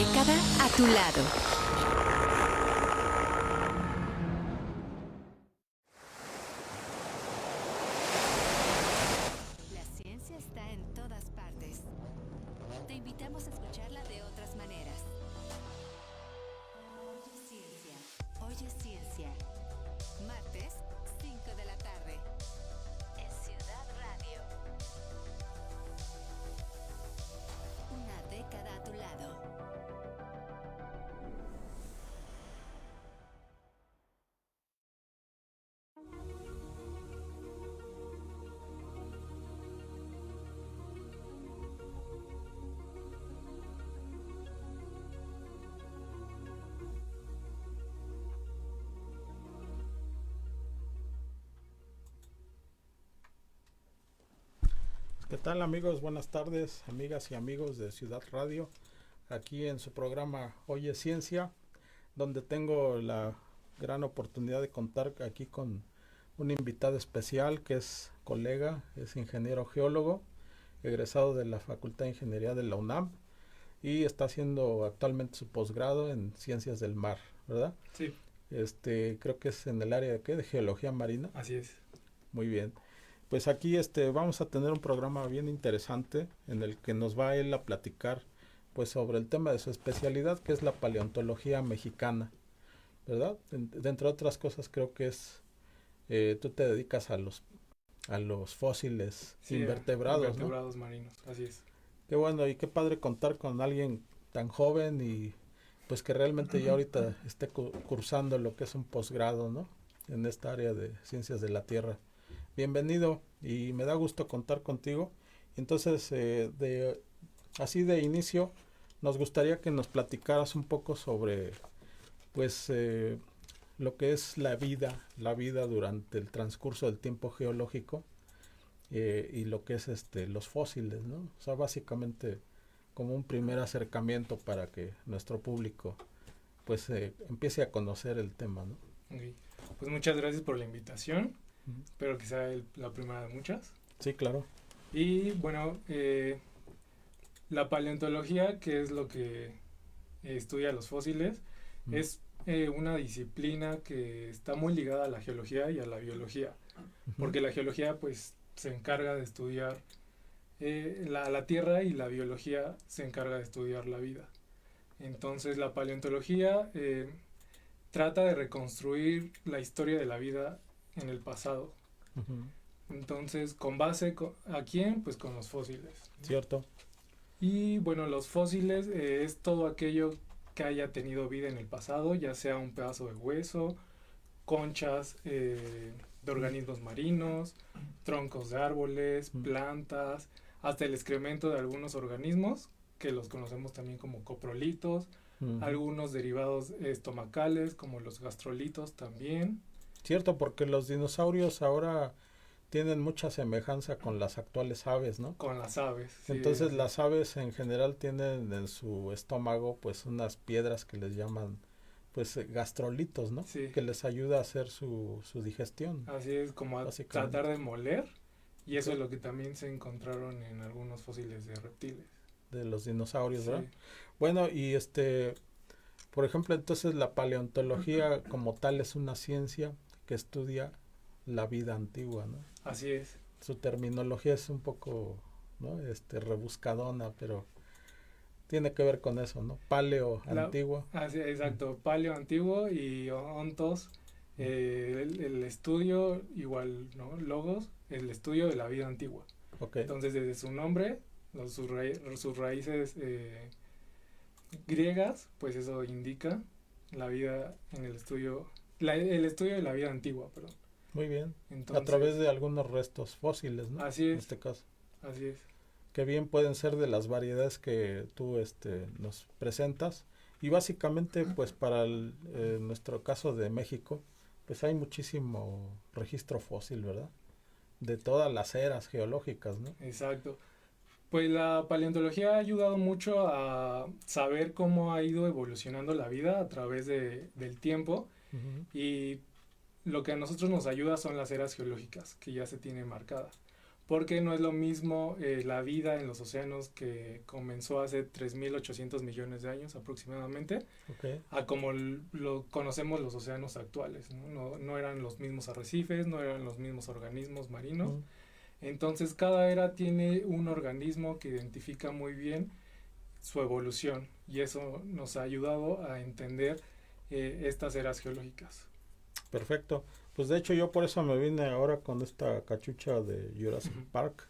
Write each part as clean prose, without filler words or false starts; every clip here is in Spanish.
década a tu lado. La ciencia está en todas partes. Te invitamos a escucharla de otras maneras. Oye Ciencia. Martes, 5 de la tarde. En Ciudad Radio. Una década a tu lado. ¿Qué tal amigos? Buenas tardes, amigas y amigos de Ciudad Radio, aquí en su programa Oye Ciencia, donde tengo la gran oportunidad de contar aquí con un invitado especial que es colega, es ingeniero geólogo, egresado de la Facultad de Ingeniería de la UNAM y está haciendo actualmente su posgrado en Ciencias del Mar, ¿verdad? Sí, Creo que es en el área de geología marina. así es. Muy bien. Pues aquí vamos a tener un programa bien interesante en el que nos va él a platicar pues sobre el tema de su especialidad, que es la paleontología mexicana, ¿verdad? De entre otras cosas creo que tú te dedicas a los fósiles Sí, invertebrados, invertebrados marinos, así es. Qué bueno y qué padre contar con alguien tan joven y pues que realmente ya ahorita esté cursando lo que es un posgrado, ¿no? En esta área de ciencias de la Tierra. Bienvenido y me da gusto contar contigo. Entonces, así de inicio, nos gustaría que nos platicaras un poco sobre, pues, lo que es la vida durante el transcurso del tiempo geológico y lo que es los fósiles, ¿no? O sea, básicamente como un primer acercamiento para que nuestro público, pues, empiece a conocer el tema, ¿no? Okay. Pues muchas gracias por la invitación. Ujú. Espero que sea la primera de muchas. Sí, claro. Y bueno, la paleontología, que es lo que estudia los fósiles, Ujú. es una disciplina que está muy ligada a la geología y a la biología, porque la geología pues se encarga de estudiar la Tierra y la biología se encarga de estudiar la vida. Entonces la paleontología trata de reconstruir la historia de la vida en el pasado. Ujú. Entonces, ¿con base a quién? Pues con los fósiles. Cierto. Y bueno, los fósiles es todo aquello que haya tenido vida en el pasado, ya sea un pedazo de hueso, conchas de organismos marinos, troncos de árboles, plantas, hasta el excremento de algunos organismos, que los conocemos también como coprolitos, algunos derivados estomacales, como los gastrolitos también. Cierto, porque los dinosaurios ahora tienen mucha semejanza con las actuales aves, ¿no? Con las aves. Sí, Entonces las aves en general tienen en su estómago pues unas piedras que les llaman pues gastrolitos, ¿no? sí. Que les ayuda a hacer su digestión. Así es, como a tratar de moler. Y eso es lo que también se encontraron en algunos fósiles de reptiles. De los dinosaurios, Sí. ¿verdad? Bueno, y por ejemplo, entonces la paleontología como tal es una ciencia que estudia la vida antigua, ¿no? Así es. Su terminología es un poco, ¿no? Rebuscadona, pero tiene que ver con eso, ¿no? Paleo antigua. Así, exacto, paleo antiguo y ontos, el estudio, igual, ¿no? Logos, el estudio de la vida antigua. Okay. Entonces, desde su nombre, sus raíces griegas, pues eso indica la vida en el estudio, el estudio de la vida antigua, perdón. Muy bien. Entonces, a través de algunos restos fósiles, ¿no? Así es. En este caso. Así es. Que bien pueden ser de las variedades que tú nos presentas. Y básicamente, pues para nuestro caso de México, pues hay muchísimo registro fósil, ¿verdad? De todas las eras geológicas, ¿no? Exacto. Pues la paleontología ha ayudado mucho a saber cómo ha ido evolucionando la vida a través del tiempo. Y lo que a nosotros nos ayuda son las eras geológicas que ya se tienen marcadas. porque no es lo mismo la vida en los océanos que comenzó hace 3.800 millones de años aproximadamente, Ok. a como lo conocemos los océanos actuales, ¿no? No eran los mismos arrecifes, no eran los mismos organismos marinos. Mm. Entonces cada era tiene un organismo que identifica muy bien su evolución y eso nos ha ayudado a entender estas eras geológicas. Perfecto. Pues de hecho yo por eso me vine ahora con esta cachucha de Jurassic Ujú. Park,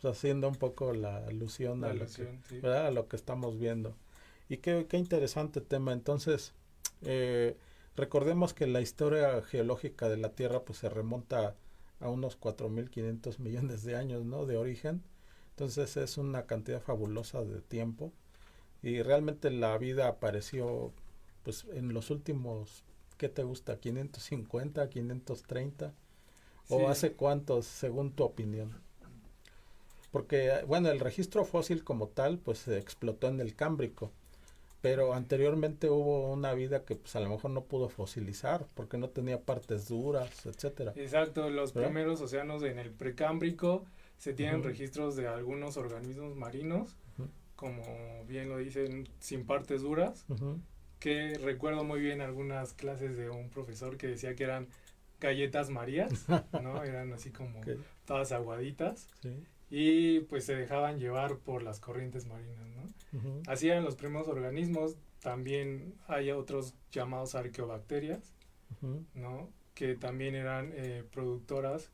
pues haciendo un poco la alusión La a lo que, evolución, sí. ¿verdad? A lo que estamos viendo. Y qué interesante tema. Entonces, eh, recordemos que la historia geológica de la Tierra pues se remonta a unos 4.500 millones de años, ¿no? De origen. Entonces es una cantidad fabulosa de tiempo. Y realmente la vida apareció pues en los últimos, ¿qué te gusta? ¿550, 530? ¿O Sí, hace cuántos, según tu opinión? Porque, bueno, el registro fósil como tal, pues se explotó en el Cámbrico, pero anteriormente hubo una vida que pues a lo mejor no pudo fosilizar, porque no tenía partes duras, etcétera, exacto. Los ¿verdad? primeros océanos en el precámbrico se tienen Ujú, registros de algunos organismos marinos, ujú, como bien lo dicen, sin partes duras, ujú. que recuerdo muy bien algunas clases de un profesor que decía que eran galletas marías, ¿no? Eran así como Ok, todas aguaditas sí, y pues se dejaban llevar por las corrientes marinas, ¿no? ujú, Así eran los primeros organismos. También hay otros llamados arqueobacterias, ujú. ¿no? Que también eran productoras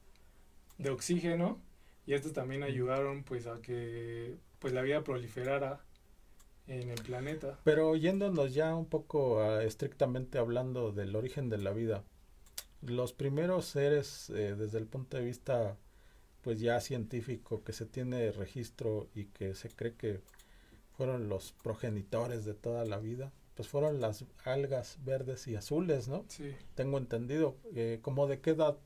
de oxígeno y estos también Mm. ayudaron pues a que pues la vida proliferara en el planeta. Pero yéndonos ya un poco estrictamente hablando del origen de la vida, los primeros seres desde el punto de vista pues ya científico que se tiene registro y que se cree que fueron los progenitores de toda la vida, pues fueron las algas verdes y azules, ¿no? Sí, Tengo entendido. ¿Cómo de qué edad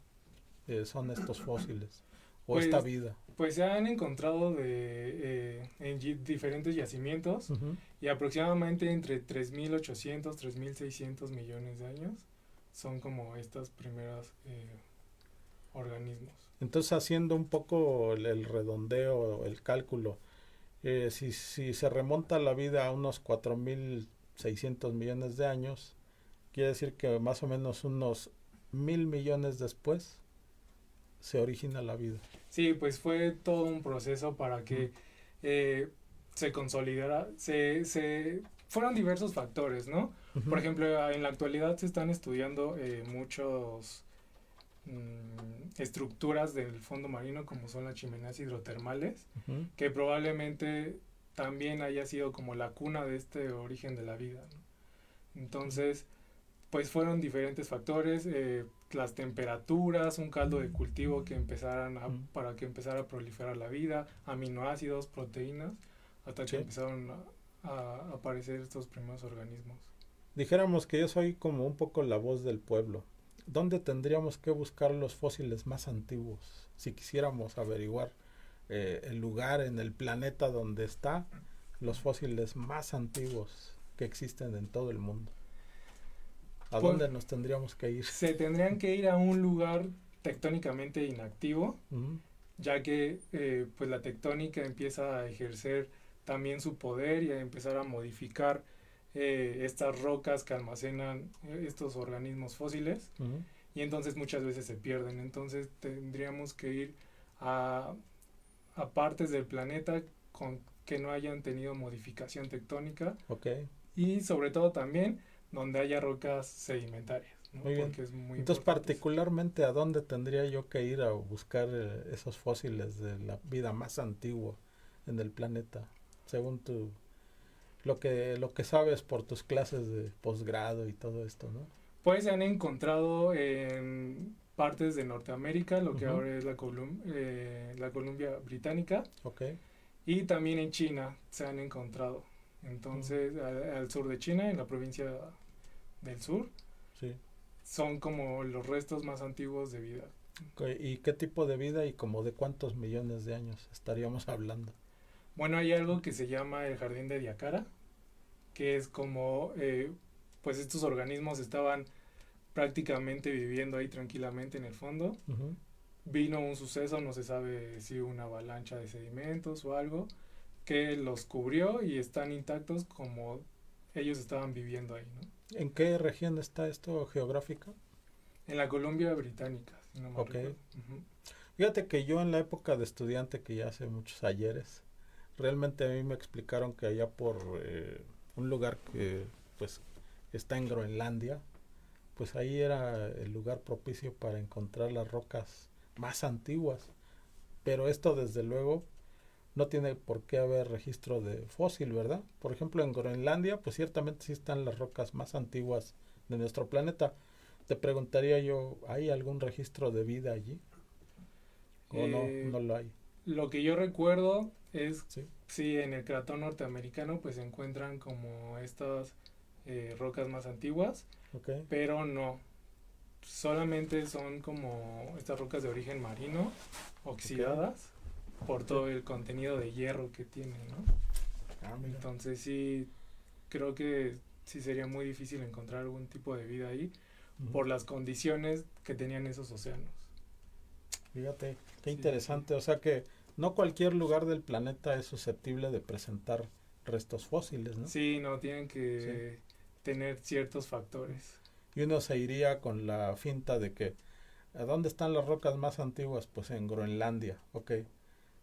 son estos fósiles o esta pues, vida? pues se han encontrado en diferentes yacimientos Ujú. y aproximadamente entre 3.800 3.600 millones de años son como estas primeras organismos. Entonces, haciendo un poco el redondeo, el cálculo, si se remonta la vida a unos 4.600 millones de años, quiere decir que más o menos unos 1.000 millones después se origina la vida. Sí, pues fue todo un proceso para Ujú, que eh, se consolidara, fueron diversos factores, ¿no? Por ujú, ejemplo, en la actualidad se están estudiando muchos estructuras del fondo marino como son las chimeneas hidrotermales, ujú. que probablemente también haya sido como la cuna de este origen de la vida, ¿no? Entonces, pues fueron diferentes factores, las temperaturas, un caldo de cultivo que Mm. para que empezara a proliferar la vida, aminoácidos, proteínas, hasta que Sí. empezaron a aparecer estos primeros organismos. Dijéramos que yo soy como un poco la voz del pueblo. ¿Dónde tendríamos que buscar los fósiles más antiguos si quisiéramos averiguar el lugar en el planeta donde está los fósiles más antiguos que existen en todo el mundo? ¿A Pues dónde nos tendríamos que ir? se tendrían que ir a un lugar tectónicamente inactivo, Ujú, ya que pues la tectónica empieza a ejercer también su poder y a empezar a modificar estas rocas que almacenan estos organismos fósiles ujú. y entonces muchas veces se pierden. Entonces tendríamos que ir a, a partes del planeta con que no hayan tenido modificación tectónica Ok, y sobre todo también donde haya rocas sedimentarias, ¿no? muy bien. Porque es muy Entonces, importante eso. particularmente, ¿a dónde tendría yo que ir a buscar esos fósiles de la vida más antigua en el planeta? Según lo que sabes por tus clases de posgrado y todo esto, ¿no? Pues se han encontrado en partes de Norteamérica, lo que Ujú, ahora es la Columbia Británica, ok. y también en China se han encontrado. Mm, Entonces, al sur de China, en la provincia del sur, sí. son como los restos más antiguos de vida. Ok, ¿y qué tipo de vida y como de cuántos millones de años estaríamos hablando? Bueno, hay algo que se llama el jardín de Diacara, que es como, pues estos organismos estaban prácticamente viviendo ahí tranquilamente en el fondo, Ujú, vino un suceso, no se sabe si una avalancha de sedimentos o algo, que los cubrió y están intactos como ellos estaban viviendo ahí, ¿no? ¿En qué región está esto geográfica? En la Columbia Británica, si no me Ok. recuerdo. Ujú. Fíjate que yo en la época de estudiante, que ya hace muchos ayeres, realmente a mí me explicaron que allá por un lugar que pues está en Groenlandia, pues ahí era el lugar propicio para encontrar las rocas más antiguas. Pero esto desde luego no tiene por qué haber registro de fósil, ¿verdad? Por ejemplo, en Groenlandia, pues ciertamente sí están las rocas más antiguas de nuestro planeta. Te preguntaría yo, ¿hay algún registro de vida allí? ¿O no, Eh, no lo hay? lo que yo recuerdo es, Sí, sí, en el cratón norteamericano pues se encuentran como estas rocas más antiguas, ok, pero no, solamente son como estas rocas de origen marino, ok, oxidadas, por sí. todo el contenido de hierro que tienen, ¿no? Ah, mira. Entonces sí, creo que sí sería muy difícil encontrar algún tipo de vida ahí Ujú. por las condiciones que tenían esos océanos. Fíjate, qué Sí, sí, sí. interesante. O sea que no cualquier lugar del planeta es susceptible de presentar restos fósiles, ¿no? Sí, no, tienen Sí. que tener ciertos factores. Y uno se iría con la finta de que, ¿a dónde están las rocas más antiguas? Pues en Groenlandia. Ok,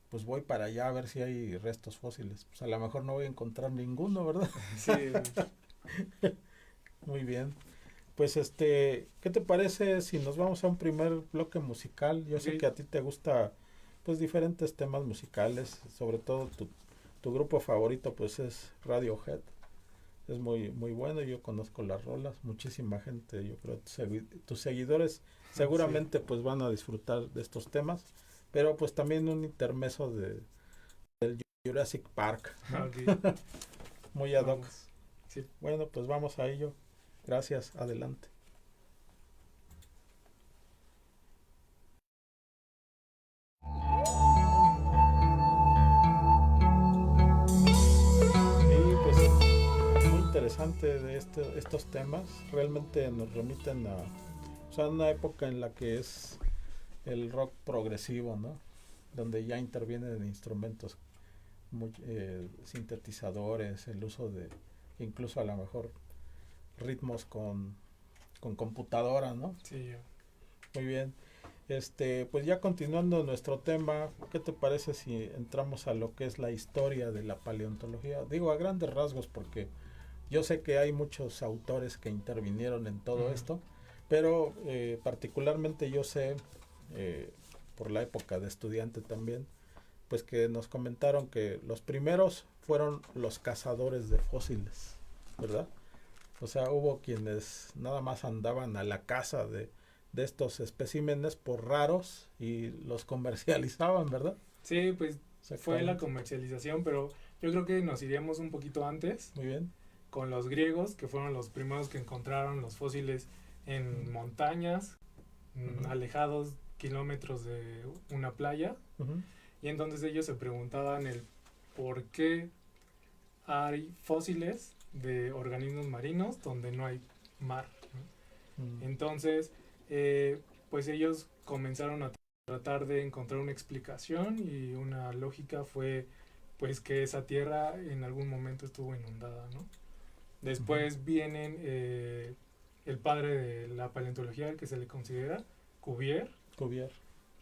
pues voy para allá a ver si hay restos fósiles. Pues a lo mejor no voy a encontrar ninguno, ¿verdad? Sí, Muy bien. Pues ¿qué te parece si nos vamos a un primer bloque musical? Yo sé ok, que a ti te gusta pues diferentes temas musicales, sobre todo tu grupo favorito pues es Radiohead. Es muy muy bueno, yo conozco las rolas, muchísima gente, yo creo tus seguidores sí, seguramente pues van a disfrutar de estos temas, pero pues también un intermeso del Jurassic Park, ¿no? ok, Muy ad hoc. vamos. Sí. Bueno, pues vamos a ello. Gracias, adelante. Sí, pues muy interesante de estos temas. Realmente nos remiten a, o sea, una época en la que es el rock progresivo, ¿no? Donde ya intervienen instrumentos, sintetizadores, el uso de, incluso a lo mejor, ritmos con computadora, ¿no? Sí, Muy bien. Pues ya continuando nuestro tema, ¿qué te parece si entramos a lo que es la historia de la paleontología? Digo a grandes rasgos porque yo sé que hay muchos autores que intervinieron en todo ujú, esto, pero particularmente yo sé, eh, por la época de estudiante también, pues que nos comentaron que los primeros fueron los cazadores de fósiles, ¿verdad? O sea, hubo quienes nada más andaban a la caza de estos especímenes por raros y los comercializaban, ¿verdad? sí, pues fue la Exactamente. comercialización, pero yo creo que nos iríamos un poquito antes Muy bien. con los griegos, que fueron los primeros que encontraron los fósiles en Mm, montañas, ujú, alejados kilómetros de una playa, ujú, y entonces ellos se preguntaban el por qué hay fósiles de organismos marinos donde no hay mar, ¿no? mm, Entonces, pues ellos comenzaron a tratar de encontrar una explicación y una lógica fue pues que esa tierra en algún momento estuvo inundada, ¿no? ujú. Después vienen el padre de la paleontología, el que se le considera, Cuvier, Cuvier.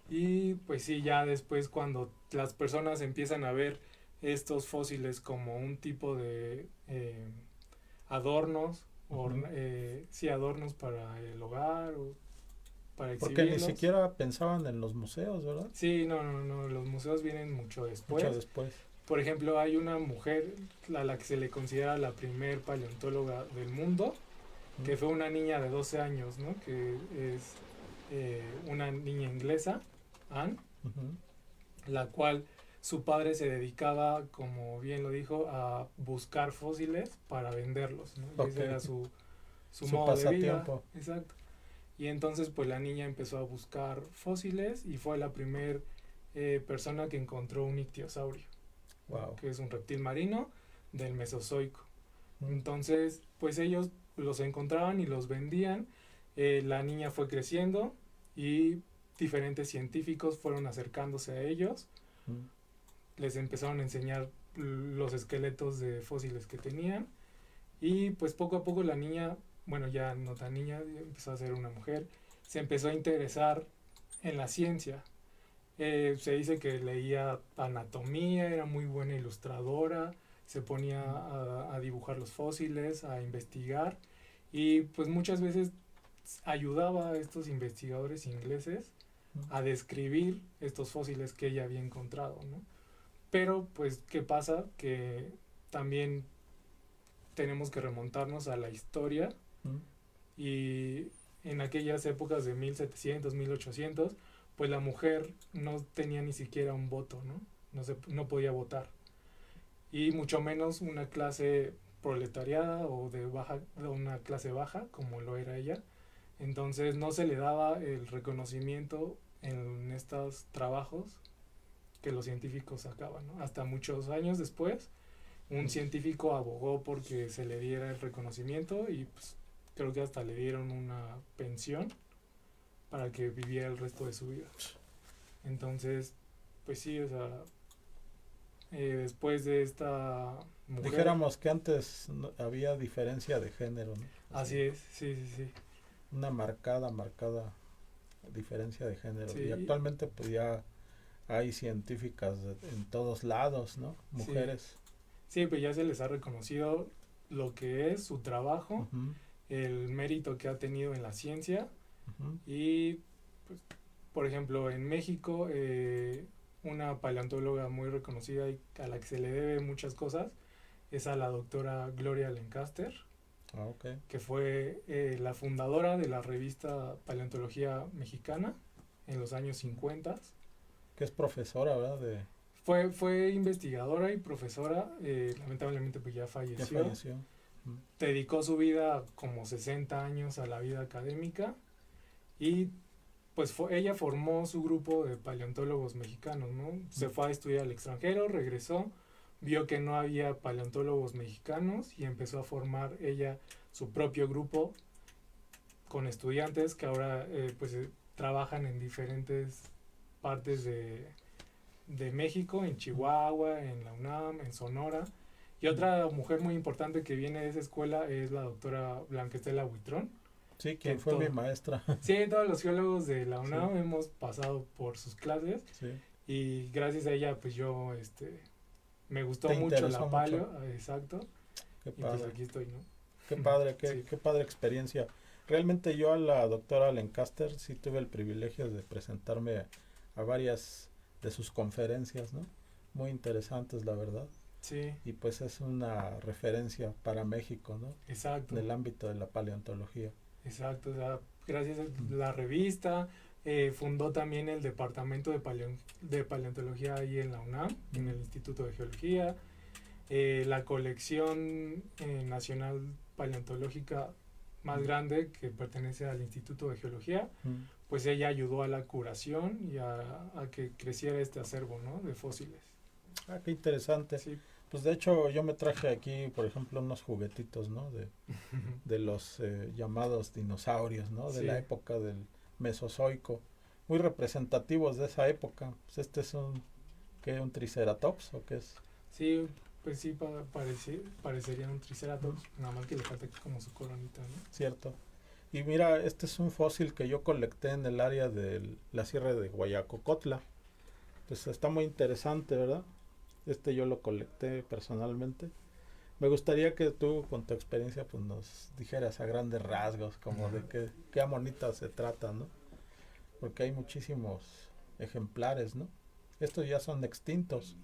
y pues sí, ya después cuando las personas empiezan a ver estos fósiles como un tipo de adornos, Ujú. sí, adornos para el hogar o para Porque ni exhibirlos. siquiera pensaban en los museos, ¿verdad? Sí, no, no, no, los museos vienen mucho Mucho después. después. Por ejemplo, hay una mujer a la que se le considera la primer paleontóloga del mundo, Mm, que fue una niña de 12 años, ¿no? Que es una niña inglesa, Anne, ujú. la cual su padre se dedicaba, como bien lo dijo, a buscar fósiles para venderlos, ¿no? Y Ok. ese era su Su modo de vida, pasatiempo. exacto. Y entonces pues la niña empezó a buscar fósiles y fue la primer persona que encontró un ictiosaurio, ¿no? Wow. Que es un reptil marino del Mesozoico. Mm, Entonces pues ellos los encontraban y los vendían. La niña fue creciendo y diferentes científicos fueron acercándose a ellos, les empezaron a enseñar los esqueletos de fósiles que tenían, y pues poco a poco la niña, bueno, ya no tan niña, empezó a ser una mujer, se empezó a interesar en la ciencia. Se dice que leía anatomía, era muy buena ilustradora, se ponía a dibujar los fósiles, a investigar, y pues muchas veces ayudaba a estos investigadores ingleses a describir estos fósiles que ella había encontrado, ¿no? Pero pues, ¿qué pasa? Que también tenemos que remontarnos a la historia, y en aquellas épocas de 1700, 1800, pues la mujer no tenía ni siquiera un voto, ¿no? No podía votar. Y mucho menos una clase proletariada o de una clase baja, como lo era ella. Entonces no se le daba el reconocimiento en estos trabajos que los científicos sacaban, ¿no? Hasta muchos años después, un científico abogó porque se le diera el reconocimiento, y pues creo que hasta le dieron una pensión para que viviera el resto de su vida. Entonces, pues sí, o sea, después de esta mujer... Dijéramos que antes había diferencia de género, ¿no? Así es, sí, sí, sí. Una marcada diferencia de género. Sí. Y actualmente pues ya hay científicas en todos lados, ¿no? Mujeres. Sí, pues ya se les ha reconocido lo que es su trabajo, el mérito que ha tenido en la ciencia, y pues, por ejemplo, en México, una paleontóloga muy reconocida y a la que se le debe muchas cosas es a la doctora Gloria Lancaster, que fue la fundadora de la revista Paleontología Mexicana en los años 50. Que es profesora, ¿verdad? Fue investigadora y profesora, lamentablemente pues ya falleció. Dedicó su vida como 60 años a la vida académica, y pues ella formó su grupo de paleontólogos mexicanos, ¿no? Se fue a estudiar al extranjero, regresó, vio que no había paleontólogos mexicanos y empezó a formar ella su propio grupo con estudiantes que ahora trabajan en diferentes partes de México, en Chihuahua, en la UNAM, en Sonora. Y otra mujer muy importante que viene de esa escuela es la doctora Blanca Estela Huitrón. Sí, quien fue mi maestra. Sí, todos los geólogos de la UNAM hemos pasado por sus clases. Sí. Y gracias a ella, pues yo me gustó mucho la paleo. Exacto. Qué y padre. pues aquí estoy, ¿no? Qué padre, Sí. qué padre experiencia. Realmente yo a la doctora Lancaster sí tuve el privilegio de presentarme a varias de sus conferencias, ¿no? Muy interesantes, la verdad. Sí. Y pues es una referencia para México, ¿no? Exacto. En el ámbito de la paleontología. Exacto, o sea, gracias a la revista, fundó también el departamento de paleontología ahí en la UNAM, en el Instituto de Geología, la colección nacional paleontológica más grande que pertenece al Instituto de Geología, pues ella ayudó a la curación y a que creciera este acervo, ¿no? De fósiles. Ah, qué interesante. Sí. Pues de hecho yo me traje aquí, por ejemplo, unos juguetitos, ¿no? De los llamados dinosaurios, ¿no? De Sí. la época del Mesozoico. Muy representativos de esa época. Pues este es un triceratops, ¿o qué es? Sí, pues sí, parecería un triceratops, nada más que le falta como su coronita, ¿no? Cierto. Y mira, este es un fósil que yo colecté en el área de la sierra de Guayacocotla. Pues está muy interesante, ¿verdad? Este yo lo colecté personalmente. Me gustaría que tú, con tu experiencia, pues nos dijeras a grandes rasgos como de qué amonita se trata, ¿no? Porque hay muchísimos ejemplares, ¿no? Estos ya son extintos.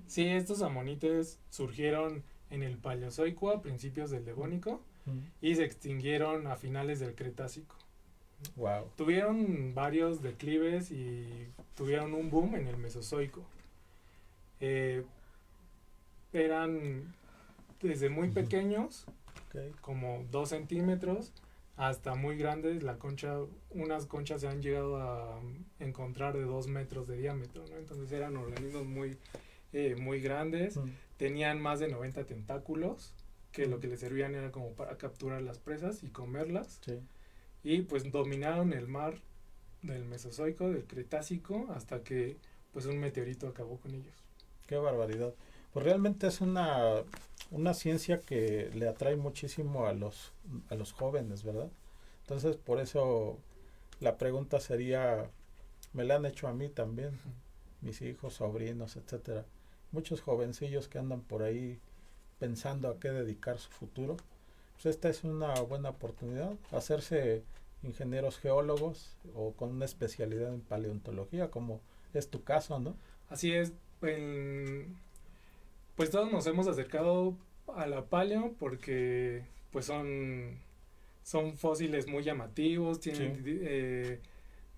Sí, estos amonites surgieron en el Paleozoico a principios del Devónico y se extinguieron a finales del Cretácico. Wow. Tuvieron varios declives y tuvieron un boom en el Mesozoico. Eran desde muy pequeños, como 2 centímetros, hasta muy grandes. Unas conchas se han llegado a encontrar de 2 metros de diámetro, ¿no? Entonces eran organismos muy grandes, tenían más de 90 tentáculos, que lo que les servían era como para capturar las presas y comerlas. Sí. Y pues dominaron el mar del Mesozoico, del Cretácico, hasta que pues un meteorito acabó con ellos. Qué barbaridad. Pues realmente es una ciencia que le atrae muchísimo a los jóvenes, ¿verdad? Entonces, por eso la pregunta sería, me la han hecho a mí también, mis hijos, sobrinos, etcétera. Muchos jovencillos que andan por ahí pensando a qué dedicar su futuro. Pues esta es una buena oportunidad, hacerse ingenieros geólogos o con una especialidad en paleontología, como es tu caso, ¿no? Así es, pues todos nos hemos acercado a la paleo porque pues son fósiles muy llamativos, tienen Sí.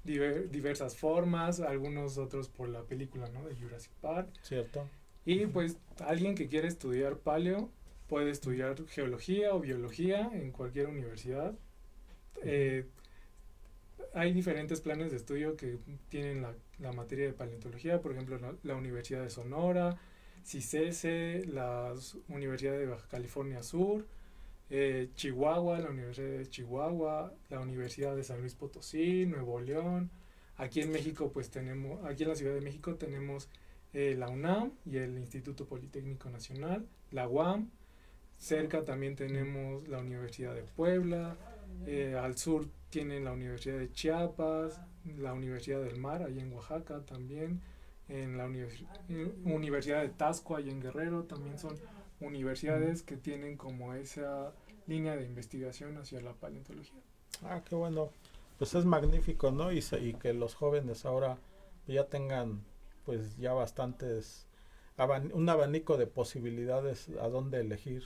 diversas formas, algunos otros por la película, ¿no?, de Jurassic Park. ¿Cierto? Y pues alguien que quiere estudiar paleo puede estudiar geología o biología en cualquier universidad. Hay diferentes planes de estudio que tienen la materia de paleontología, por ejemplo la Universidad de Sonora, CICESE, la Universidad de Baja California Sur, Chihuahua, la Universidad de Chihuahua, la Universidad de San Luis Potosí, Nuevo León. Aquí en México pues aquí en la Ciudad de México tenemos la UNAM y el Instituto Politécnico Nacional, la UAM. Cerca también tenemos la Universidad de Puebla, al sur tienen la Universidad de Chiapas, la Universidad del Mar, ahí en Oaxaca también, en la Universidad de Tasco, ahí en Guerrero, también son universidades que tienen como esa línea de investigación hacia la paleontología. Ah, qué bueno. Pues es magnífico, ¿no? Y que los jóvenes ahora ya tengan pues ya bastantes, un abanico de posibilidades a dónde elegir,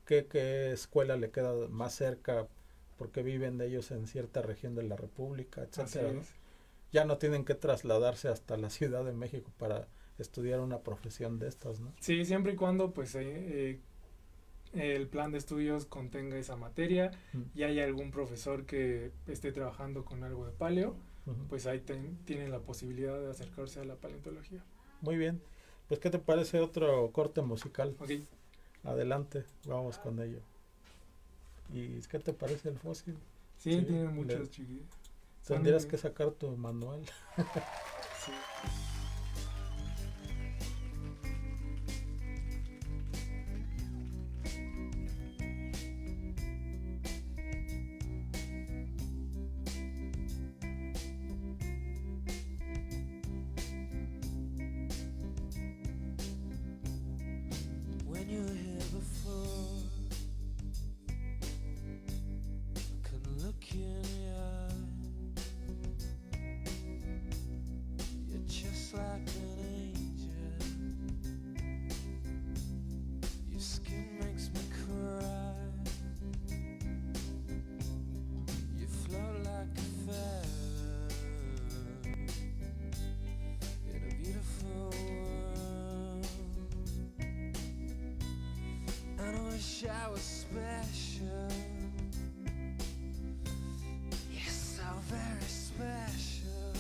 qué escuela le queda más cerca, porque viven ellos en cierta región de la República, etcétera, ¿no? Ya no tienen que trasladarse hasta la Ciudad de México para estudiar una profesión de estas, ¿no? Sí, siempre y cuando pues el plan de estudios contenga esa materia y haya algún profesor que esté trabajando con algo de paleo, pues ahí tienen la posibilidad de acercarse a la paleontología. Muy bien. Pues, ¿qué te parece otro corte musical? Okay. Adelante, vamos con ello. ¿Y qué te parece el fósil? Sí, tiene muchos chiquitos. Tendrías que sacar tu manual. Sí. I was special. You're so very special.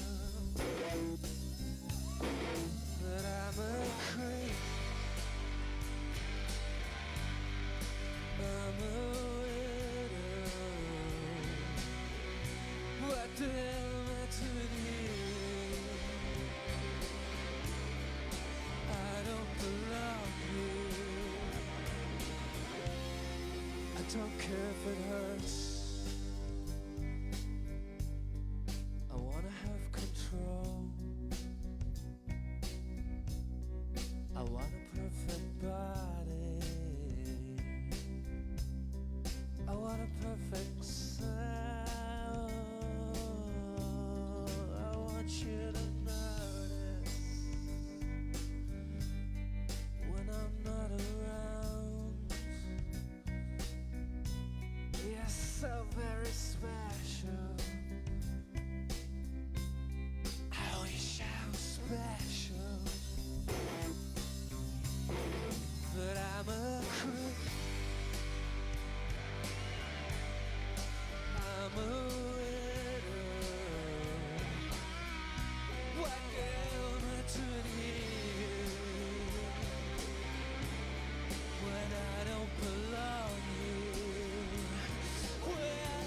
But I'm a creep. I'm a widow. What the hell am I doing here? I don't belong here. I don't care if it hurts. I wanna have control. I want a perfect body. I want a perfect sound. I want you to notice when I'm not around. You're so very special. I wish I was special, but I'm a creep. I'm a widow. What am I doing here when I don't belong here? Well,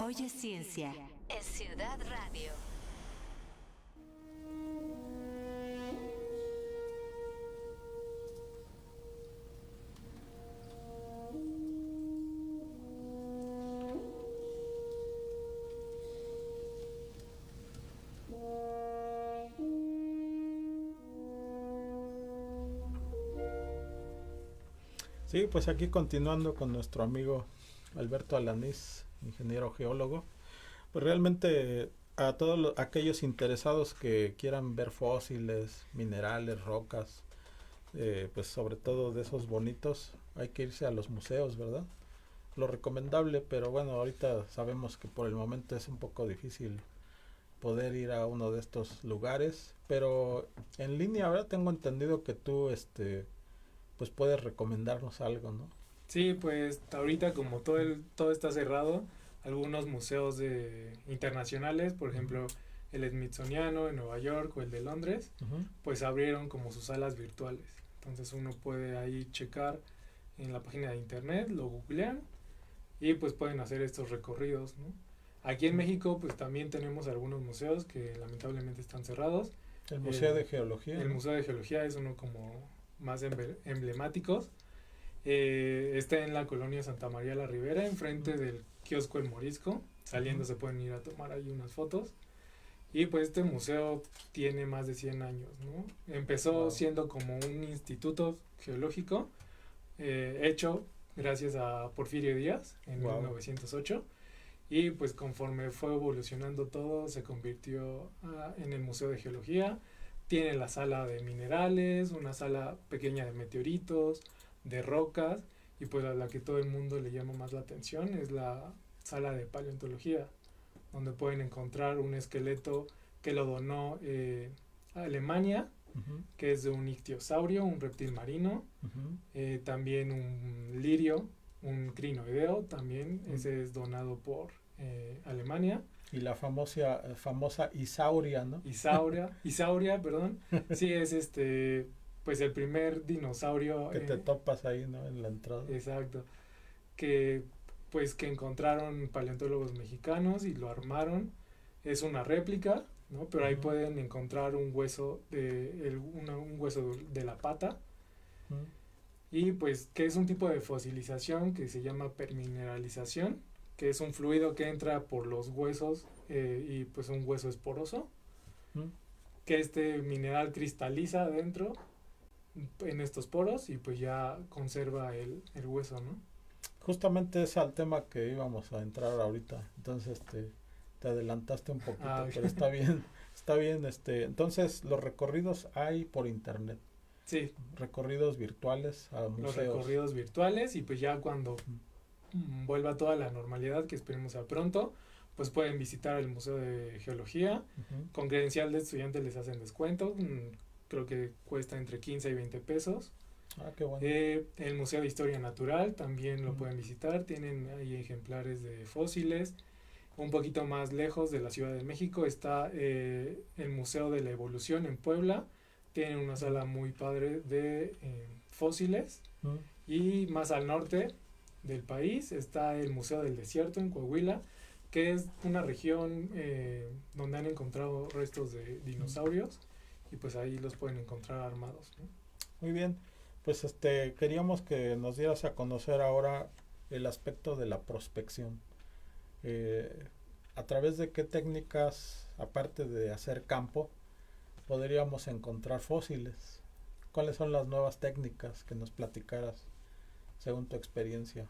Hoy es ciencia. En Ciudad Radio. Sí, pues aquí continuando con nuestro amigo Alberto Alanís, ingeniero geólogo, pues realmente a todos aquellos interesados que quieran ver fósiles, minerales, rocas, pues sobre todo de esos bonitos, hay que irse a los museos, ¿verdad? Lo recomendable, pero bueno, ahorita sabemos que por el momento es un poco difícil poder ir a uno de estos lugares, pero en línea, ¿verdad? Tengo entendido que tú, pues puedes recomendarnos algo, ¿no? Sí, pues ahorita como todo está cerrado, algunos museos internacionales, por ejemplo el Smithsoniano en Nueva York o el de Londres, Uh-huh. pues abrieron como sus salas virtuales. Entonces uno puede ahí checar en la página de internet, lo googlean y pues pueden hacer estos recorridos, ¿no? Aquí en México pues también tenemos algunos museos que lamentablemente están cerrados. El Museo de Geología. El ¿no? Museo de Geología es uno como más emblemáticos. Está en la colonia Santa María la Ribera, enfrente del kiosco El Morisco. Saliendo se pueden ir a tomar ahí unas fotos. Y pues este museo tiene más de 100 años, ¿no? Empezó Wow. siendo como un instituto geológico hecho gracias a Porfirio Díaz en Wow. 1908. Y pues conforme fue evolucionando todo, se convirtió en el Museo de Geología. Tiene la sala de minerales, una sala pequeña de meteoritos, de rocas, y pues a la que todo el mundo le llama más la atención es la sala de paleontología, donde pueden encontrar un esqueleto que lo donó Alemania, Uh-huh. que es de un ictiosaurio, un reptil marino, Uh-huh. también un lirio, un crinoideo, también ese es donado por Alemania. Y la famosa Isauria, ¿no? Isauria, perdón, sí es pues el primer dinosaurio Que te topas ahí, ¿no? En la entrada. exacto, que pues que encontraron paleontólogos mexicanos y lo armaron. Es una réplica, ¿no? Pero ahí Ujú. pueden encontrar un hueso un hueso de la pata. Uh-huh. Y pues que es un tipo de fosilización que se llama permineralización, que es un fluido que entra por los huesos y pues un hueso es poroso, Uh-huh. que este mineral cristaliza dentro en estos poros y pues ya conserva el hueso, ¿no? Justamente es al tema que íbamos a entrar ahorita. Entonces te adelantaste un poquito, Ah, pero está bien. Está bien, entonces los recorridos hay por internet. Sí, Recorridos virtuales a los museos. recorridos virtuales y pues ya cuando vuelva toda la normalidad, que esperemos sea pronto, pues pueden visitar el Museo de Geología. Ujú. Con credencial de estudiante les hacen descuento, creo que cuesta entre 15 y 20 pesos. Ah, qué bueno. El Museo de Historia Natural también lo Ujú. pueden visitar, tienen ahí ejemplares de fósiles. Un poquito más lejos de la Ciudad de México está el Museo de la Evolución en Puebla. Tienen una sala muy padre de fósiles. Ujú. Y más al norte del país está el Museo del Desierto en Coahuila, que es una región donde han encontrado restos de dinosaurios y pues ahí los pueden encontrar armados, ¿no? Muy bien. Pues queríamos que nos dieras a conocer ahora el aspecto de la prospección. ¿A través de qué técnicas, aparte de hacer campo, podríamos encontrar fósiles? ¿Cuáles son las nuevas técnicas que nos platicaras según tu experiencia?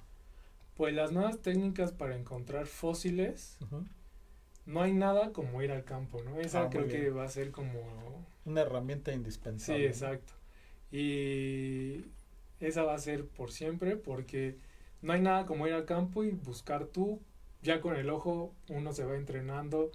Pues las nuevas técnicas para encontrar fósiles, Ujú. no hay nada como ir al campo, ¿no? Esa Ah, creo muy que bien. va a ser como... Una herramienta Sí, indispensable. ¿no? exacto. Y esa va a ser por siempre porque no hay nada como ir al campo y buscar tú, ya con el ojo uno se va entrenando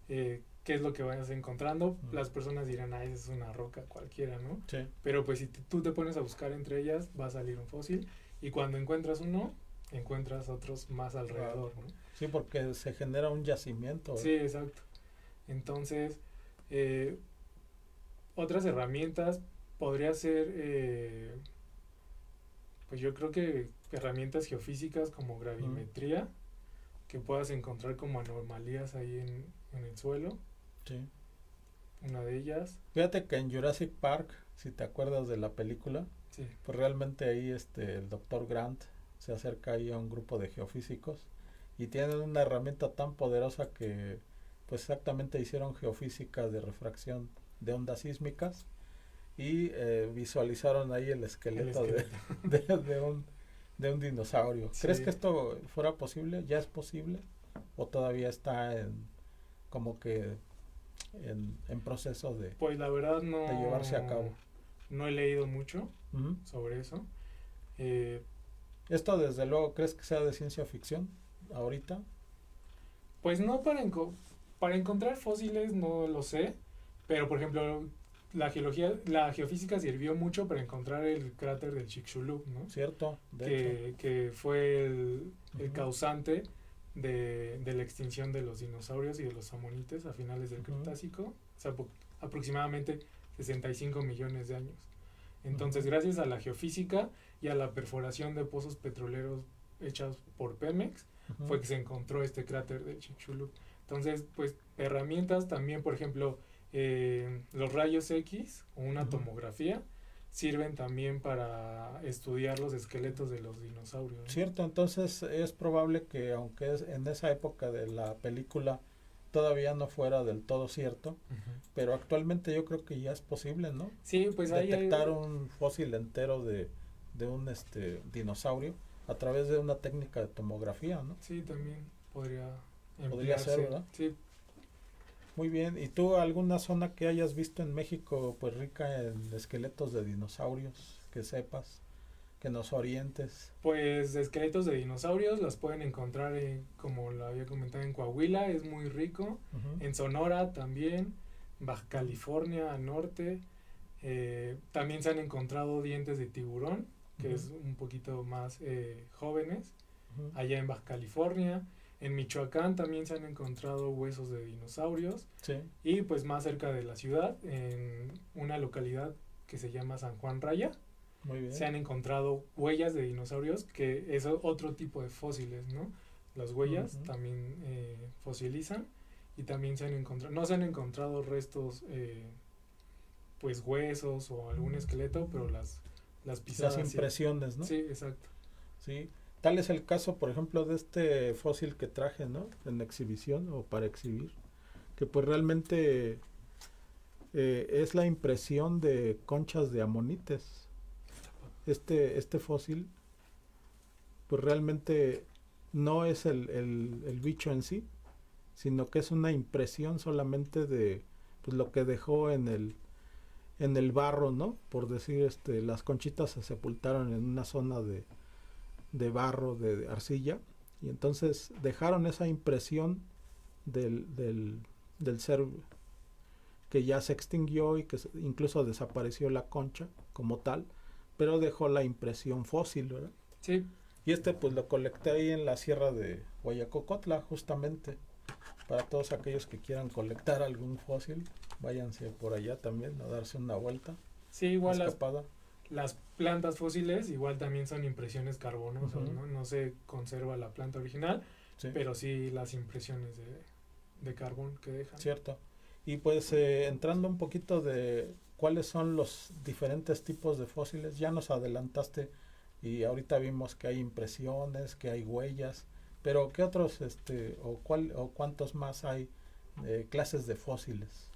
qué es lo que vayas encontrando. Mm. Las personas dirán, esa es una roca cualquiera, ¿no? Sí. Pero pues si tú te pones a buscar entre ellas, va a salir un fósil y cuando encuentras uno, encuentras otros más alrededor, ¿no? Sí, porque se genera un yacimiento. Sí, exacto. Entonces, otras herramientas podría ser, pues yo creo que herramientas geofísicas como gravimetría, que puedas encontrar como anomalías ahí en el suelo. Sí. Una de ellas, Fíjate que en Jurassic Park, si te acuerdas de la película, sí, pues realmente ahí el doctor Grant se acerca ahí a un grupo de geofísicos y tienen una herramienta tan poderosa que pues exactamente hicieron geofísica de refracción de ondas sísmicas y visualizaron ahí el el esqueleto, esqueleto. de un dinosaurio. ¿Crees Sí. que esto fuera posible? ¿Ya es posible? ¿O todavía está como que en proceso Pues la verdad no, de llevarse a cabo? no he leído mucho Ujú. sobre eso. Eh, Esto desde luego, ¿crees que sea de ciencia ficción ahorita? pues no para encontrar fósiles no lo sé, pero por ejemplo la geofísica sirvió mucho para encontrar el cráter del Chicxulub, ¿no? ¿Cierto? De hecho. Que fue el Ujú. causante de la extinción de los dinosaurios y de los amonites a finales del Ujú. Cretácico, o sea, aproximadamente 65 millones de años. Entonces, Ujú. gracias a la geofísica y a la perforación de pozos petroleros hechas por Pemex, Ujú. fue que se encontró este cráter de Chicxulub. Entonces, pues, herramientas también, por ejemplo, los rayos X o una Ujú. tomografía sirven también para estudiar los esqueletos de los dinosaurios, ¿no? Cierto, entonces es probable que aunque en esa época de la película todavía no fuera del todo cierto, Ujú. pero actualmente yo creo que ya es posible, ¿no? Sí, pues ahí hay, Detectar un fósil entero de un dinosaurio a través de una técnica de tomografía, ¿no? sí, también podría Podría ser, emplearse. ¿verdad? Sí, Muy bien. ¿Y tú alguna zona que hayas visto en México pues rica en esqueletos de dinosaurios que sepas, que nos orientes? pues esqueletos de dinosaurios los pueden encontrar como lo había comentado, en Coahuila, es muy rico, Ujú. en Sonora también, Baja California al norte, también se han encontrado dientes de tiburón, que Ujú. es un poquito más jóvenes, Ujú. allá en Baja California. En Michoacán también se han encontrado huesos de dinosaurios Sí, y pues más cerca de la ciudad, en una localidad que se llama San Juan Raya, muy bien. se han encontrado huellas de dinosaurios, que es otro tipo de fósiles, ¿no? Las huellas Ujú. también fosilizan y también se han encontrado, no se han encontrado restos, pues huesos o algún esqueleto, pero las Las pisadas sí. impresiones, ¿no? Sí, exacto. Sí. Tal es el caso, por ejemplo, de este fósil que traje, ¿no? En exhibición o para exhibir, que pues realmente es la impresión de conchas de amonites. Este fósil, pues realmente no es el bicho en sí, sino que es una impresión solamente de pues, lo que dejó en el barro, ¿no? Por decir, las conchitas se sepultaron en una zona de barro, de arcilla, y entonces dejaron esa impresión del ser que ya se extinguió y que incluso desapareció la concha como tal, pero dejó la impresión fósil, ¿verdad? Sí, Y pues lo colecté ahí en la sierra de Guayacocotla, justamente, para todos aquellos que quieran colectar algún fósil, váyanse por allá también a darse una vuelta, sí, una igual escapada. las plantas fósiles igual también son impresiones carbonosas, Ujú. ¿no? No se conserva la planta original, Sí, pero sí las impresiones de carbón que dejan. cierto. Y pues entrando un poquito de cuáles son los diferentes tipos de fósiles, ya nos adelantaste y ahorita vimos que hay impresiones, que hay huellas, pero ¿qué otros, o cuántos más hay clases de fósiles,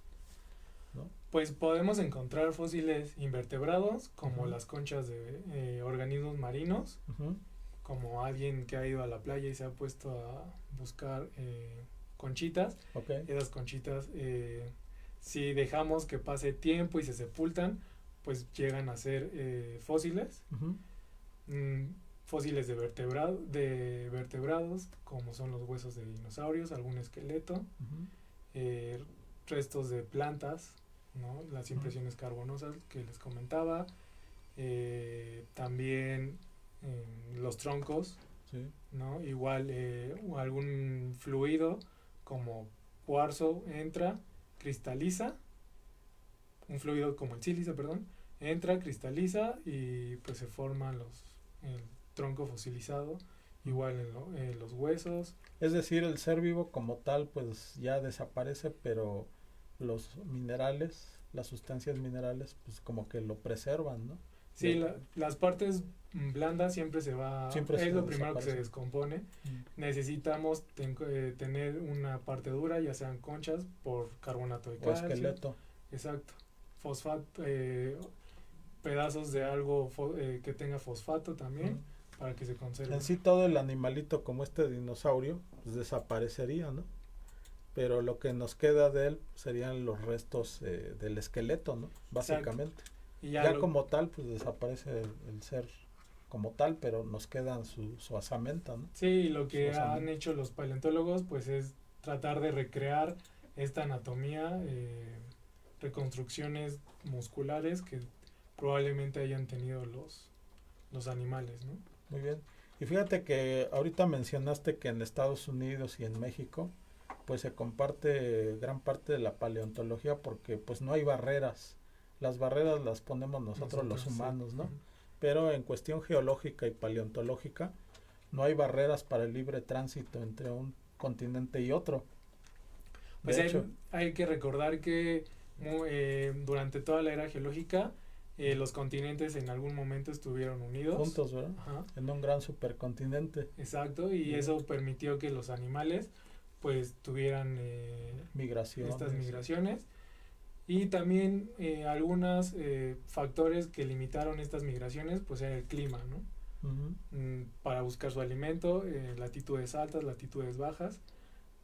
¿no? Pues podemos encontrar fósiles invertebrados, como Ujú. las conchas de organismos marinos, Ujú. como alguien que ha ido a la playa y se ha puesto a buscar conchitas. Ok. Esas conchitas, si dejamos que pase tiempo y se sepultan, pues llegan a ser fósiles. Ujú. Mm, fósiles de vertebrados, como son los huesos de dinosaurios, algún esqueleto, Ujú. eh, restos de plantas, ¿no? Las impresiones carbonosas que les comentaba, también los troncos, Sí. ¿no? Igual o algún fluido como cuarzo entra, cristaliza, un fluido como el sílice, perdón, entra, cristaliza y pues se forman el tronco fosilizado igual en los huesos. Es decir, el ser vivo como tal pues ya desaparece, pero los minerales, las sustancias minerales, pues como que lo preservan, ¿no? Sí, De- las partes blandas siempre Siempre es se lo primero que se desaparecen. descompone. Mm. Necesitamos tener una parte dura, ya sean conchas por carbonato de O calcio. esqueleto. Exacto. Fosfato, pedazos de algo que tenga fosfato también Mm. para que se conserve. En sí todo el animalito como este dinosaurio pues desaparecería, ¿no? Pero lo que nos queda de él serían los restos del esqueleto, ¿no? Básicamente. Y Ya como tal pues desaparece el ser como tal, pero nos quedan su asamenta, ¿no? sí, lo que Su han osamenta. hecho los paleontólogos pues es tratar de recrear esta anatomía, reconstrucciones musculares que probablemente hayan tenido los animales, ¿no? Muy bien. Y fíjate que ahorita mencionaste que en Estados Unidos y en México pues se comparte gran parte de la paleontología porque pues no hay barreras. Las barreras las ponemos nosotros los sí. humanos, ¿no? Ujú. Pero en cuestión geológica y paleontológica no hay barreras para el libre tránsito entre un continente y otro. Pues De hecho, hay que recordar que durante toda la era geológica los continentes en algún momento estuvieron unidos. juntos, ¿verdad? Ajá, En un gran supercontinente. exacto, y Ujú. eso permitió que los animales pues tuvieran Migraciones. estas migraciones y también algunos factores que limitaron estas migraciones pues era el clima, ¿no? Ujú. Para buscar su alimento, latitudes altas, latitudes bajas,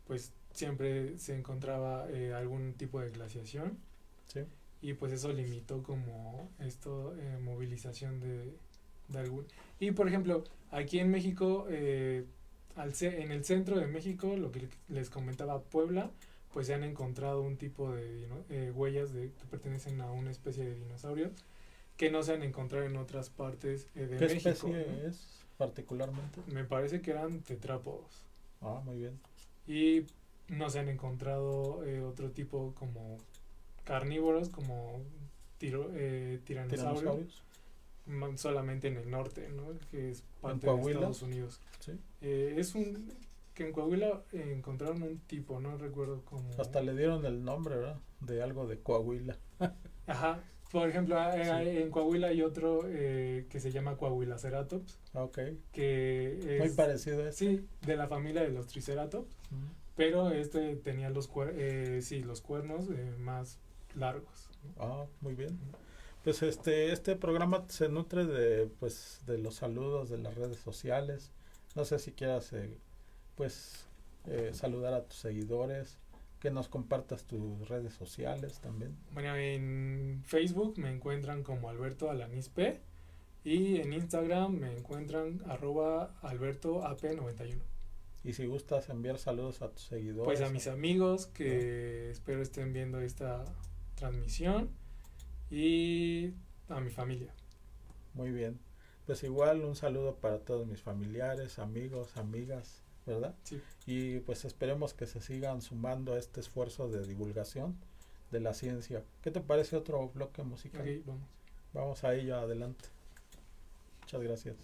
pues siempre se encontraba algún tipo de glaciación Sí. y pues eso limitó como esto movilización de algún. Y por ejemplo, aquí en México, en el centro de México, lo que les comentaba Puebla, pues se han encontrado un tipo de huellas que pertenecen a una especie de dinosaurios que no se han encontrado en otras partes de ¿Qué México, especie ¿no? es particularmente? Me parece que eran tetrápodos. Ah, muy bien. Y no se han encontrado otro tipo como carnívoros, como tiranosaurio, Tiranosaurios. solamente en el norte, ¿no? Que es parte de Coahuila? Estados Unidos. Sí. Es un que en Coahuila encontraron un tipo, no recuerdo cómo. Hasta le dieron el nombre, ¿verdad? De algo de Coahuila. Ajá. Por ejemplo, Sí. en Coahuila hay otro que se llama Coahuilaceratops, Ah, ok. que Muy es parecido a este. sí, de la familia de los Triceratops, Ujú. pero este tenía los cuernos más largos, ¿no? Ah, muy bien. Pues este programa se nutre de los saludos de las redes sociales. No sé si quieras saludar a tus seguidores, que nos compartas tus redes sociales también. Bueno, en Facebook me encuentran como Alberto Alanis P y en Instagram me encuentran @AlbertoAP91. Y si gustas enviar saludos a tus seguidores. Pues a mis amigos que espero estén viendo esta transmisión y a mi familia. Muy bien. Pues igual un saludo para todos mis familiares, amigos, amigas, ¿verdad? Sí. Y pues esperemos que se sigan sumando a este esfuerzo de divulgación de la ciencia. ¿Qué te parece otro bloque musical? Ok, vamos. Vamos a ello, adelante. Muchas gracias.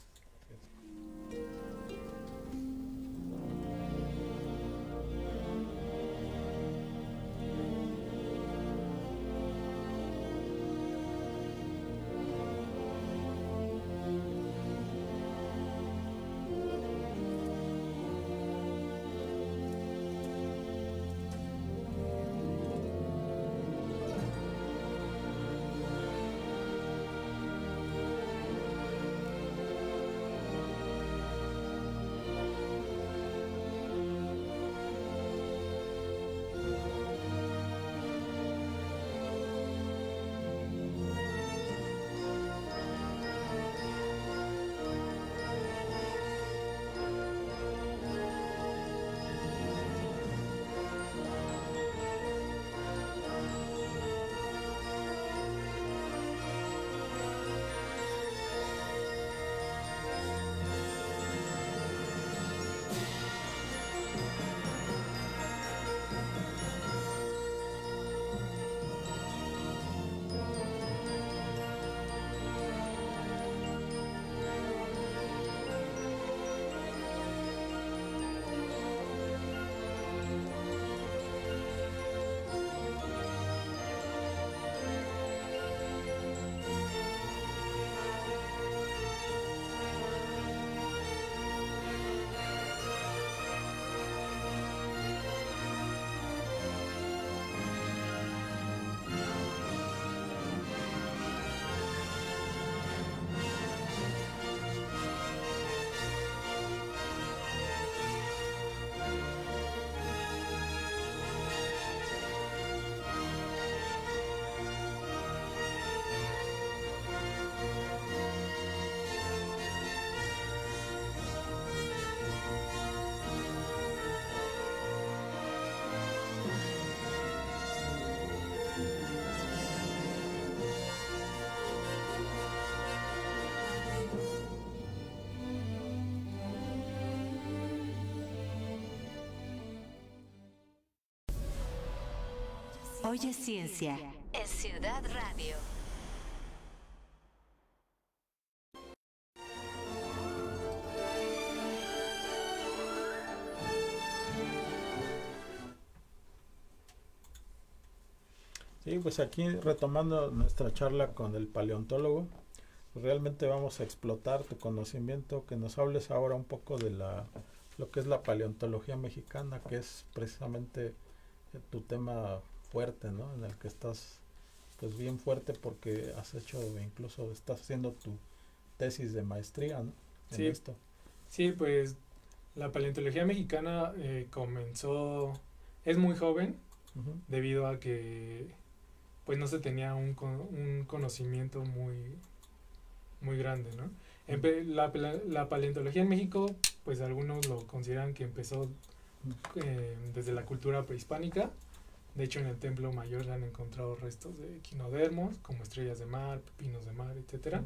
Hoy es ciencia en Ciudad Radio. Sí, pues aquí retomando nuestra charla con el paleontólogo, realmente vamos a explotar tu conocimiento, que nos hables ahora un poco de lo que es la paleontología mexicana, que es precisamente tu tema fuerte, ¿no? En el que estás pues bien fuerte porque incluso estás haciendo tu tesis de maestría, ¿no? En Sí. esto. Sí, pues la paleontología mexicana es muy joven Ujú. debido a que pues no se tenía un conocimiento muy grande, ¿no? La paleontología en México, pues algunos lo consideran que empezó desde la cultura prehispánica. De hecho, en el Templo Mayor se han encontrado restos de equinodermos, como estrellas de mar, pepinos de mar, etcétera.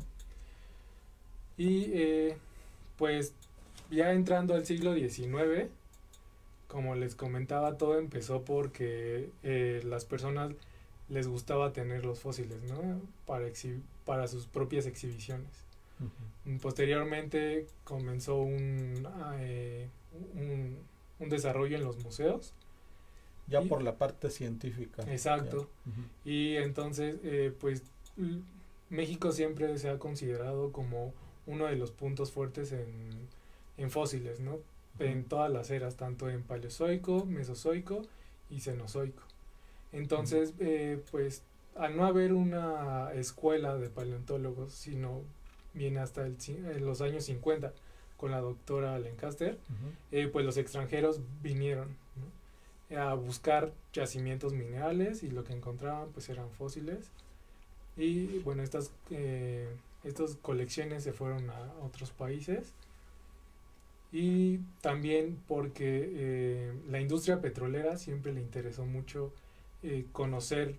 Y pues ya entrando al siglo XIX, como les comentaba, todo empezó porque las personas les gustaba tener los fósiles, ¿no? Para sus propias exhibiciones. Ujú. Posteriormente comenzó un desarrollo en los museos. Ya Y- por la parte científica. Exacto. Ya. Ujú. Y entonces, pues México siempre se ha considerado como uno de los puntos fuertes en fósiles, ¿no? En todas las eras, tanto en Paleozoico, Mesozoico y Cenozoico. Entonces, pues al no haber una escuela de paleontólogos, sino viene hasta en los años 50 con la doctora Lancaster, Ujú. pues los extranjeros vinieron, ¿no? A buscar yacimientos minerales y lo que encontraban pues eran fósiles. Y bueno, estas colecciones se fueron a otros países. Y también porque la industria petrolera siempre le interesó mucho conocer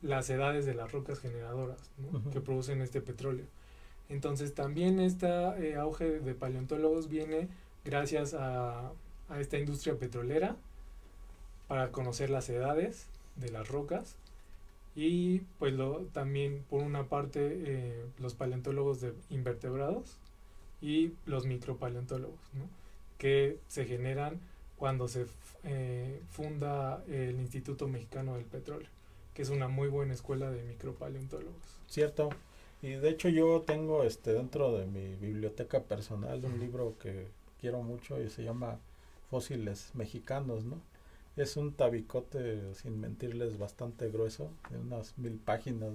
las edades de las rocas generadoras, ¿no? Ujú. Que producen este petróleo. Entonces también este auge de paleontólogos viene gracias a esta industria petrolera para conocer las edades de las rocas. Y pues también por una parte los paleontólogos de invertebrados y los micropaleontólogos, ¿no? Que se generan cuando se funda el Instituto Mexicano del Petróleo, que es una muy buena escuela de micropaleontólogos. Cierto. Y de hecho yo tengo dentro de mi biblioteca personal un libro que quiero mucho y se llama Fósiles Mexicanos, ¿no? Es un tabicote, sin mentirles, bastante grueso, de unas 1000 páginas,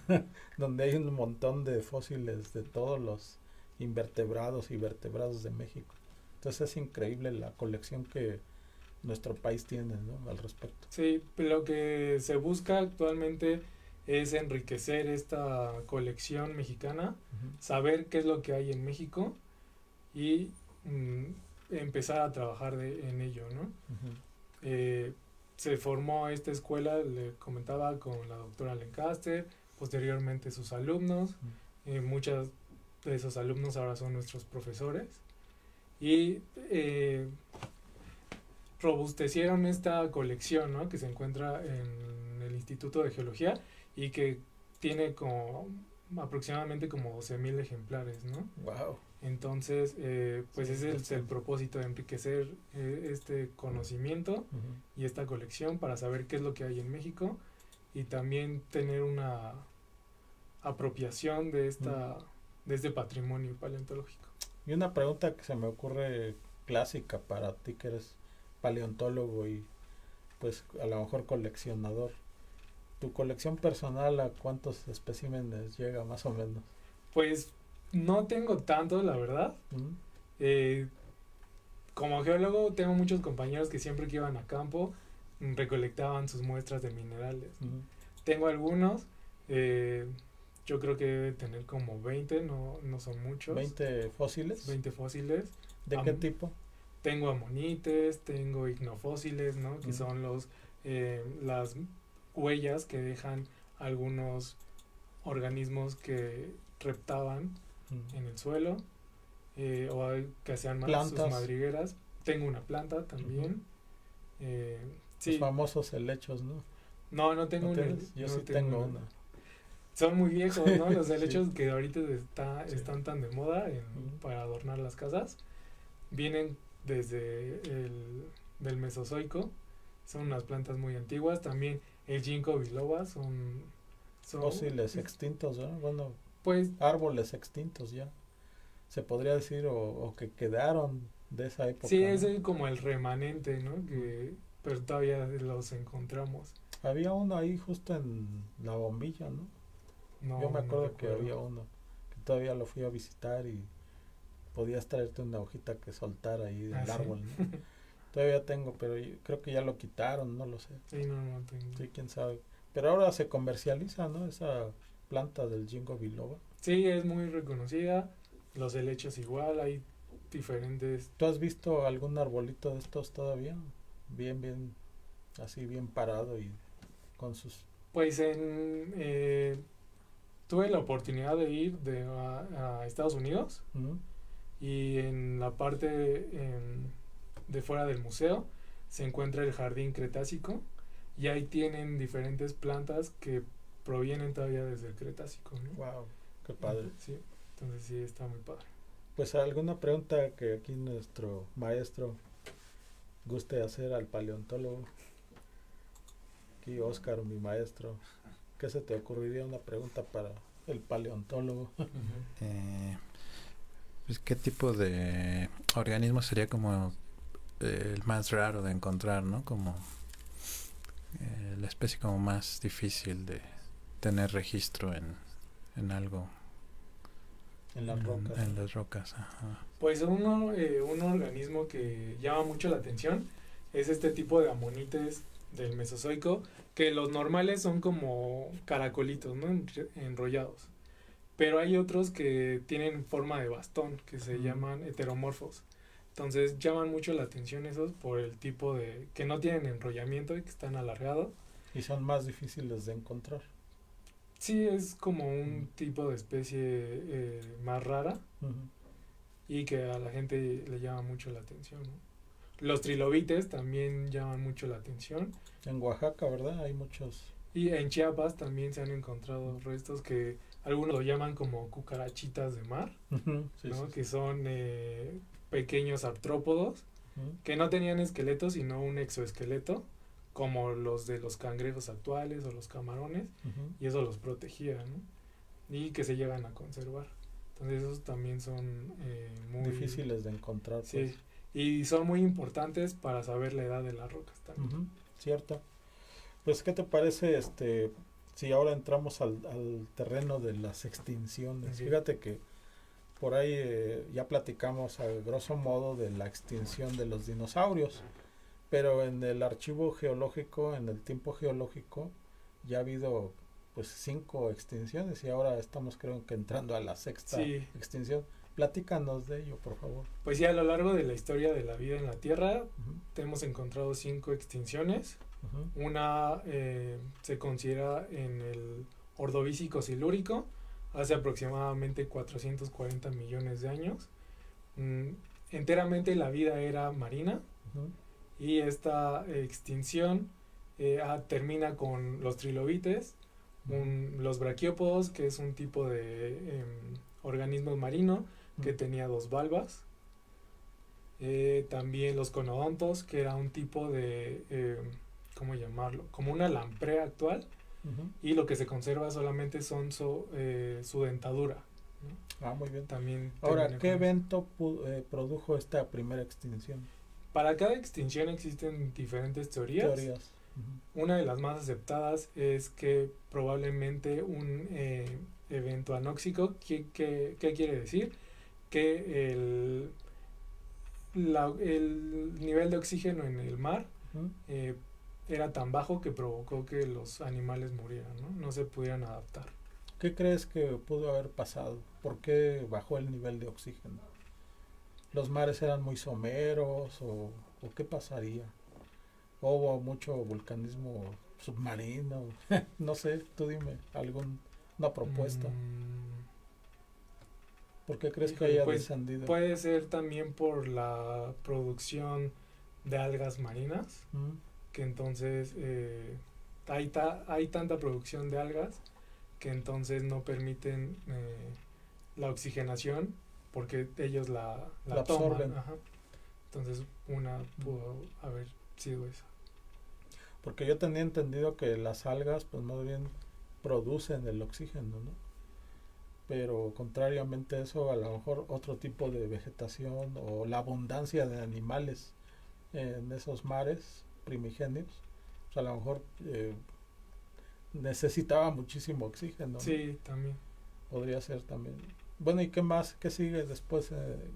¿no? Donde hay un montón de fósiles de todos los invertebrados y vertebrados de México. Entonces es increíble la colección que nuestro país tiene, ¿no? Al respecto. Sí, lo que se busca actualmente es enriquecer esta colección mexicana, Ujú. saber qué es lo que hay en México y empezar a trabajar en ello, ¿no? Ujú. Se formó esta escuela, le comentaba, con la doctora Lancaster, posteriormente sus alumnos, muchos de esos alumnos ahora son nuestros profesores, y robustecieron esta colección, ¿no? Que se encuentra en el Instituto de Geología y que tiene aproximadamente como 12,000 ejemplares, ¿no? Wow. Entonces, pues Sí, ese es el bastante. propósito de enriquecer este conocimiento Ujú. y esta colección para saber qué es lo que hay en México y también tener una apropiación de este patrimonio paleontológico. Y una pregunta que se me ocurre clásica para ti que eres paleontólogo y pues a lo mejor coleccionador. ¿Tu colección personal a cuántos especímenes llega más o menos? Pues no tengo tanto, la verdad. Ujú. Como geólogo tengo muchos compañeros que siempre que iban a campo recolectaban sus muestras de minerales. Ujú. Tengo algunos, yo creo que debe tener como 20, no son muchos. 20 fósiles. 20 fósiles. ¿De qué tipo? Tengo amonites, tengo ignofósiles, ¿no? Que Ujú. son las huellas que dejan algunos organismos que reptaban Ujú. en el suelo o que hacían sus Plantas. madrigueras. Tengo una planta también. Los Sí, famosos helechos, ¿no? No tengo ¿No uno. tienes? Yo no sí tengo tengo uno. uno. Son muy viejos, ¿no? Los Sí. helechos que ahorita Sí. están tan de moda Ujú. para adornar las casas. Vienen desde del Mesozoico. Son unas plantas muy antiguas. También el ginkgo biloba son Fósiles extintos, ¿no? Bueno, pues árboles extintos ya. Se podría decir, o que quedaron de esa época, sí, ¿no? es como el remanente, ¿no? Pero todavía los encontramos. Había uno ahí justo en la bombilla, ¿no? No, Yo me no acuerdo que recuerdo. había uno, que todavía lo fui a visitar y podías traerte una hojita que soltar ahí del ¿Ah, sí? árbol, ¿no? Todavía tengo, pero creo que ya lo quitaron, no lo sé. Sí, no tengo. Sí, quién sabe. Pero ahora se comercializa, ¿no? Esa planta del ginkgo biloba. Sí, es muy reconocida. Los helechos igual, hay diferentes. ¿Tú has visto algún arbolito de estos todavía? Bien, así bien parado y con sus... Pues tuve la oportunidad de ir a Estados Unidos ¿Mm? y en la parte de fuera del museo se encuentra el jardín cretácico y ahí tienen diferentes plantas que provienen todavía desde el cretácico, ¿no? Wow, qué padre. Sí, entonces sí está muy padre. Pues alguna pregunta que aquí nuestro maestro guste hacer al paleontólogo. Aquí Oscar, mi maestro. ¿Qué se te ocurriría una pregunta para el paleontólogo? Pues, ¿qué tipo de organismo sería como el más raro de encontrar, ¿no? Como la especie como más difícil de tener registro en algo, En las rocas. en las rocas. Ajá. Pues un organismo que llama mucho la atención es este tipo de amonites del Mesozoico, que los normales son como caracolitos, ¿no? Enrollados. Pero hay otros que tienen forma de bastón, que se llaman heteromorfos. Entonces llaman mucho la atención esos por el tipo de... que no tienen enrollamiento y que están alargados. Y son más difíciles de encontrar. Sí, es como un tipo de especie más rara Ujú. y que a la gente le llama mucho la atención, ¿no? Los trilobites también llaman mucho la atención. En Oaxaca, ¿verdad? Hay muchos. Y en Chiapas también se han encontrado restos que algunos lo llaman como cucarachitas de mar, Ujú, sí, ¿no? sí, Que sí. son pequeños artrópodos Ujú. que no tenían esqueleto, sino un exoesqueleto, como los de los cangrejos actuales o los camarones, Ujú. y eso los protegía, ¿no? Y que se llegan a conservar. Entonces esos también son muy Difíciles de encontrar. Sí, Pues. y son muy importantes para saber la edad de las rocas también. Ujú, cierto. Pues, ¿qué te parece si ahora entramos al terreno de las extinciones? Ok. Fíjate que por ahí ya platicamos a grosso modo de la extinción de los dinosaurios, pero en el archivo geológico, en el tiempo geológico, ya ha habido pues 5 extinciones y ahora estamos creo que entrando a la sexta Sí. extinción. Platícanos de ello, por favor. Pues ya a lo largo de la historia de la vida en la Tierra Ujú, hemos encontrado 5 extinciones. ujú, Una se considera en el Ordovícico Silúrico, hace aproximadamente 440 millones de años. Enteramente la vida era marina ujú, y esta extinción termina con los trilobites, los braquiópodos, que es un tipo de organismo marino que tenía 2 valvas. También los conodontos, que era un tipo de, ¿cómo llamarlo? Como una lamprea actual, ujú. y lo que se conserva solamente son su dentadura, ¿no? Ah, muy bien. También Ahora, termina ¿qué con eso. evento produjo esta primera extinción? Para cada extinción existen diferentes teorías. Teorías. Ujú, Una de las más aceptadas es que probablemente un evento anóxico, ¿qué quiere decir? Que el nivel de oxígeno en el mar ujú. era tan bajo que provocó que los animales murieran, ¿no? No se pudieran adaptar. ¿Qué crees que pudo haber pasado? ¿Por qué bajó el nivel de oxígeno? ¿Los mares eran muy someros o qué pasaría? ¿Hubo mucho volcanismo submarino? No sé, tú dime una propuesta. ¿Por qué crees que Híjole, haya pues, descendido? puede ser también por la producción de algas marinas, Ujú, que entonces hay tanta producción de algas que entonces no permiten la oxigenación porque ellos la absorben. toman. Ajá. Entonces una pudo haber sido esa. Porque yo tenía entendido que las algas pues más bien producen el oxígeno, ¿no? Pero contrariamente a eso, a lo mejor otro tipo de vegetación o la abundancia de animales en esos mares primigenios, pues a lo mejor necesitaba muchísimo oxígeno, ¿no? Sí, también. Podría ser también. Bueno, ¿y qué más? ¿Qué sigue después?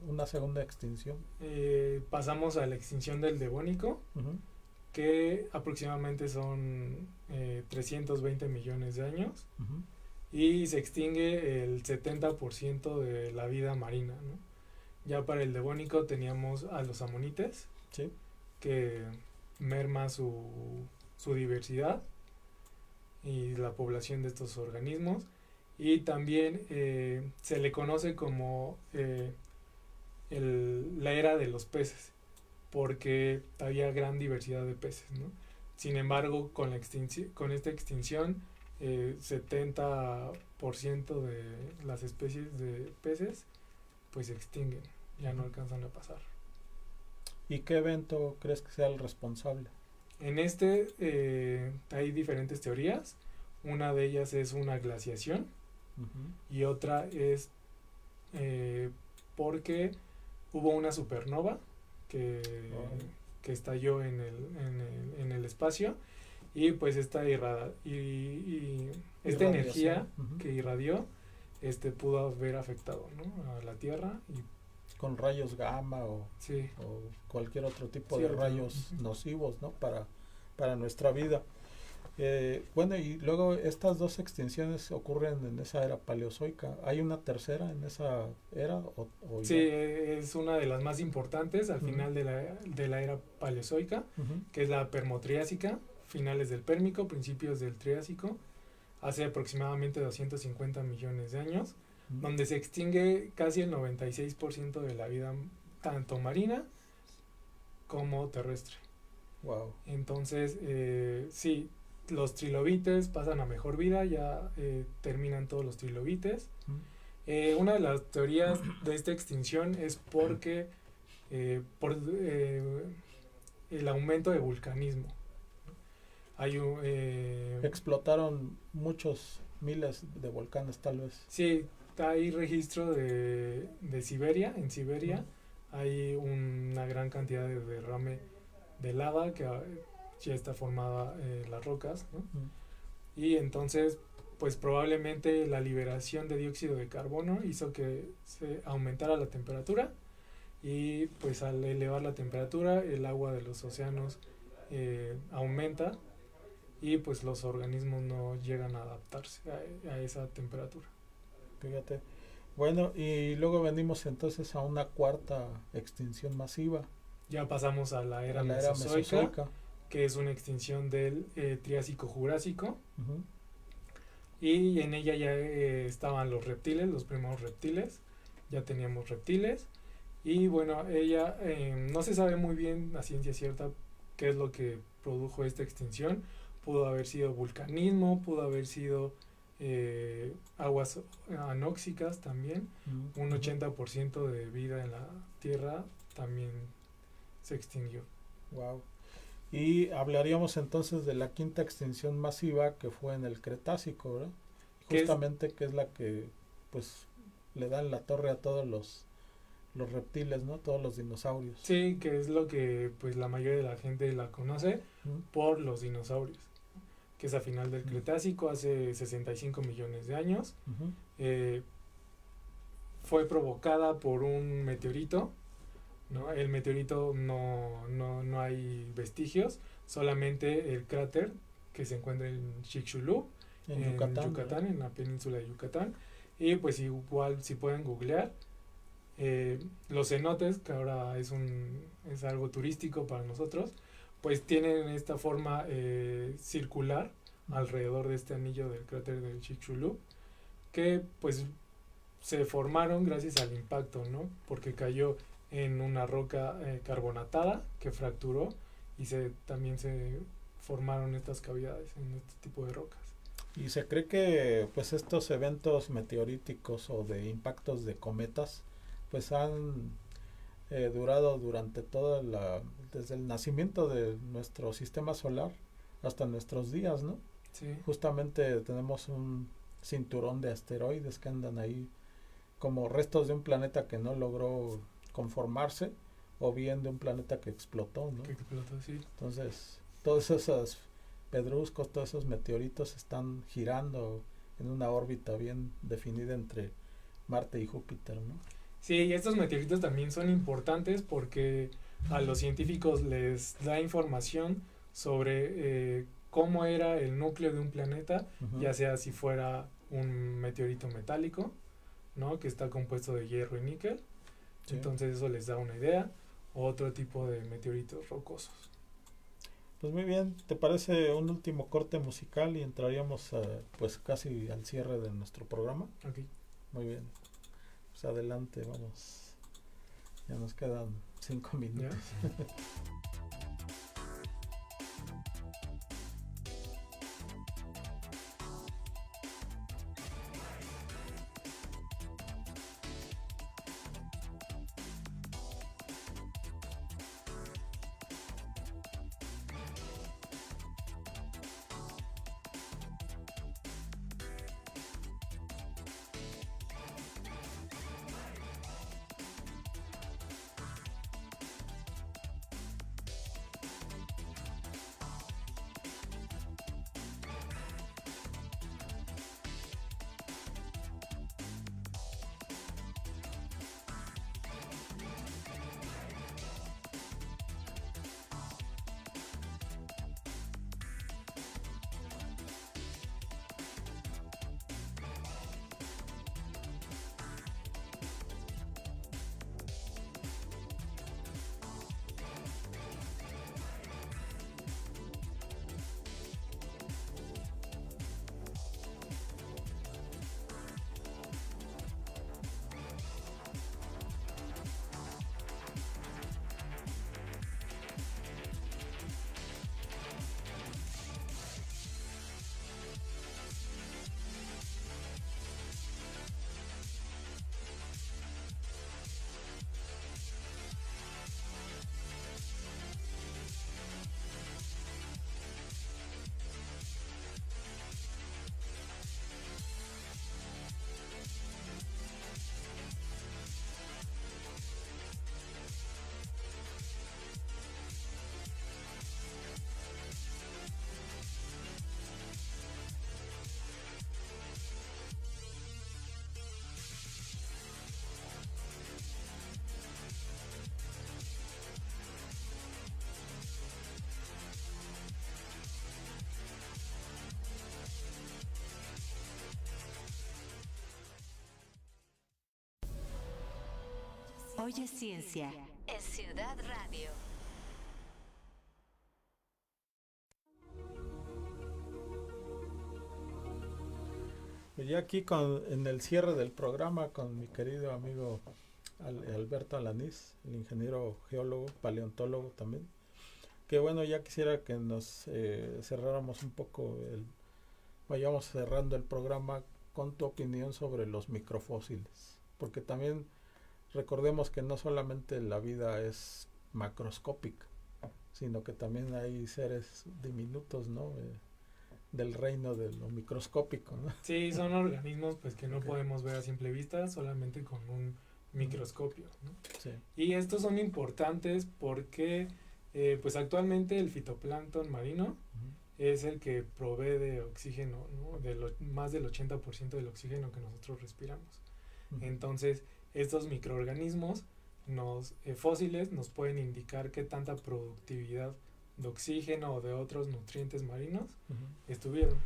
Una segunda extinción. Pasamos a la extinción del Devónico, Ujú. que aproximadamente son 320 millones de años, Ujú. y se extingue el 70% de la vida marina, ¿no? Ya para el Devónico teníamos a los amonites, Sí. que merma su diversidad y la población de estos organismos, y también se le conoce como la era de los peces, porque había gran diversidad de peces, ¿no? Sin embargo, con esta extinción, 70% de las especies de peces pues se extinguen, ya no alcanzan a pasar. ¿Y qué evento crees que sea el responsable? En hay diferentes teorías. Una de ellas es una glaciación Ujú. y otra es porque hubo una supernova que, Oh. que estalló en el espacio, y pues esta esta energía Ujú. que irradió pudo haber afectado, ¿no?, a la Tierra. Y Con rayos gamma o sí, cualquier otro tipo Sí, de otro. rayos Ujú. nocivos, ¿no? Para nuestra vida. Bueno, y luego estas dos extinciones ocurren en esa era paleozoica. ¿Hay una tercera en esa era? O sí, ya? es una de las más importantes al Ujú. final de la era paleozoica, Ujú. que es la permotriásica, finales del Pérmico, principios del Triásico, hace aproximadamente 250 millones de años, Ujú. donde se extingue casi el 96% de la vida, tanto marina como terrestre. Wow. Entonces, sí, los trilobites pasan a mejor vida, ya terminan todos los trilobites. Ujú. Una de las teorías de esta extinción es porque por el aumento de vulcanismo. Hay Explotaron muchos miles de volcanes, tal vez. sí, hay registro de Siberia. En Siberia Ujú. hay una gran cantidad de derrame de lava que ya está formada las rocas, ¿no? Ujú. Y entonces pues probablemente la liberación de dióxido de carbono hizo que se aumentara la temperatura, y pues al elevar la temperatura el agua de los océanos aumenta, y pues los organismos no llegan a adaptarse a esa temperatura. Fíjate. Bueno, y luego venimos entonces a una cuarta extinción masiva, Ya pasamos a la era a la era mesozoica, mesozoica. que es una extinción del Triásico-Jurásico, Ujú. y en ella ya estaban los reptiles, los primeros reptiles, ya teníamos reptiles, y bueno, ella no se sabe muy bien a ciencia cierta qué es lo que produjo esta extinción. Pudo haber sido vulcanismo, pudo haber sido aguas anóxicas también. Ujú. Un 80% de vida en la Tierra también se extinguió. Wow. Y hablaríamos entonces de la quinta extinción masiva, que fue en el Cretácico, ¿verdad? ¿Qué es? Justamente que es la que pues le dan la torre a todos los reptiles, ¿no? Todos los dinosaurios. Sí, que es lo que pues la mayoría de la gente la conoce Ujú. por los dinosaurios, que es a final del Ujú. Cretácico, hace 65 millones de años. Ujú. Fue provocada por un meteorito, ¿no? El meteorito no hay vestigios, solamente el cráter que se encuentra en Chicxulub, En Yucatán. ¿verdad? en la península de Yucatán. Y pues igual si pueden googlear los cenotes, que ahora es algo turístico para nosotros, pues tienen esta forma circular alrededor de este anillo del cráter del Chicxulub, que pues se formaron gracias al impacto, ¿no? Porque cayó en una roca carbonatada que fracturó, y también se formaron estas cavidades en este tipo de rocas. Y se cree que pues estos eventos meteoríticos o de impactos de cometas pues han durado durante desde el nacimiento de nuestro sistema solar hasta nuestros días, ¿no? Sí. Justamente tenemos un cinturón de asteroides que andan ahí como restos de un planeta que no logró conformarse o bien de un planeta que explotó, ¿no? Que explotó, sí. Entonces, todos esos pedruscos, todos esos meteoritos están girando en una órbita bien definida entre Marte y Júpiter, ¿no? Sí, y estos meteoritos también son importantes porque a los científicos les da información sobre cómo era el núcleo de un planeta, Uh-huh. ya sea si fuera un meteorito metálico, ¿no? Que está compuesto de hierro y níquel. Sí. Entonces eso les da una idea. O otro tipo de meteoritos rocosos. Pues muy bien, ¿te parece un último corte musical y entraríamos pues casi al cierre de nuestro programa? Okay. Muy bien, pues adelante, vamos. Ya nos quedan 5 minutos. ¿Ya? Hoy es ciencia. En Ciudad Radio. Pues ya aquí en el cierre del programa con mi querido amigo Alberto Alanís, el ingeniero geólogo, paleontólogo también. Que bueno, ya quisiera que nos cerráramos un poco, vayamos cerrando el programa con tu opinión sobre los microfósiles. Porque también recordemos que no solamente la vida es macroscópica, sino que también hay seres diminutos, ¿no? Del reino de lo microscópico, ¿no? Sí, son organismos pues que no Ok. podemos ver a simple vista, solamente con un microscopio, ¿no? Sí. Y estos son importantes porque pues actualmente el fitoplancton marino Ujú. es el que provee de oxígeno, ¿no? Más del 80% del oxígeno que nosotros respiramos. Ujú. Entonces, estos microorganismos fósiles nos pueden indicar qué tanta productividad de oxígeno o de otros nutrientes marinos Ujú. estuvieron.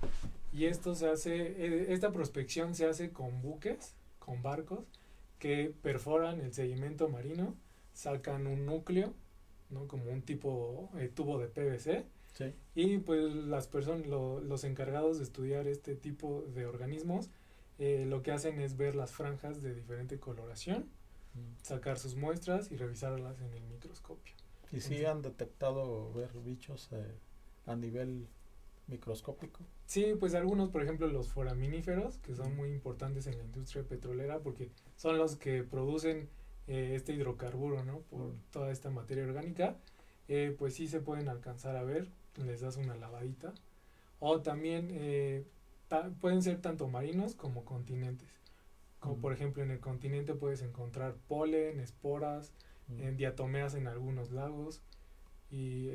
Y esto esta prospección se hace con buques, con barcos, que perforan el sedimento marino, sacan un núcleo, ¿no? Como un tipo tubo de PVC, Sí. y pues las personas, los encargados de estudiar este tipo de organismos, lo que hacen es ver las franjas de diferente coloración, sacar sus muestras y revisarlas en el microscopio. Y sí han detectado ver bichos a nivel microscópico. Sí, pues algunos, por ejemplo, los foraminíferos, que son muy importantes en la industria petrolera porque son los que producen este hidrocarburo, ¿no? Por toda esta materia orgánica, pues sí se pueden alcanzar a ver, les das una lavadita. O también pueden ser tanto marinos como continentes. Como por ejemplo en el continente puedes encontrar polen, esporas, diatomeas en algunos lagos. Y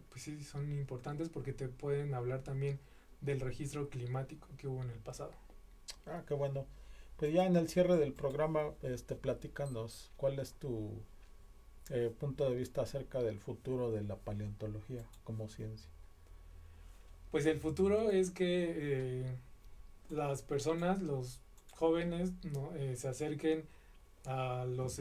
pues sí son importantes porque te pueden hablar también del registro climático que hubo en el pasado. Ah, qué bueno. Pues ya en el cierre del programa, platícanos cuál es tu punto de vista acerca del futuro de la paleontología como ciencia. Pues el futuro es que las personas, los jóvenes, ¿no? Se acerquen a los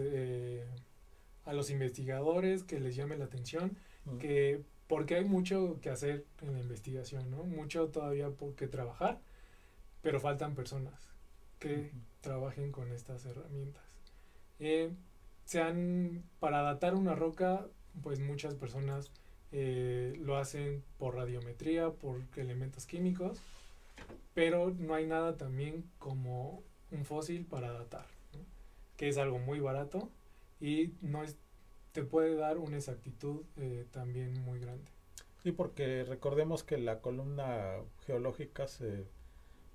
investigadores, que les llame la atención, que porque hay mucho que hacer en la investigación, ¿no? Mucho todavía por qué trabajar, pero faltan personas que trabajen con estas herramientas. Para datar una roca, pues muchas personas lo hacen por radiometría, por elementos químicos, pero no hay nada también como un fósil para datar, ¿no? Que es algo muy barato y te puede dar una exactitud también muy grande. Sí, porque recordemos que la columna geológica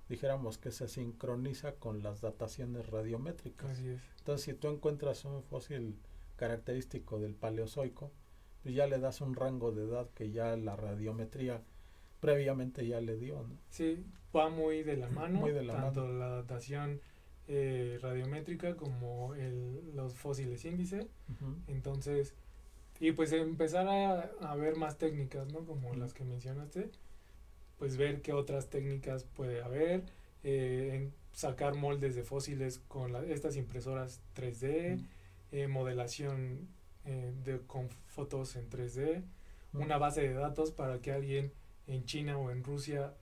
dijéramos que se sincroniza con las dataciones radiométricas. Así es. Entonces, si tú encuentras un fósil característico del Paleozoico, pues ya le das un rango de edad que ya la radiometría previamente ya le dio, ¿no? Sí, va muy de la mano, Muy de la tanto mano. la datación radiométrica como los fósiles índice. Entonces, y pues empezar a ver más técnicas, ¿no? Como las que mencionaste, pues ver qué otras técnicas puede haber, sacar moldes de fósiles con estas impresoras 3D, modelación con fotos en 3D, una base de datos para que alguien en China o en Rusia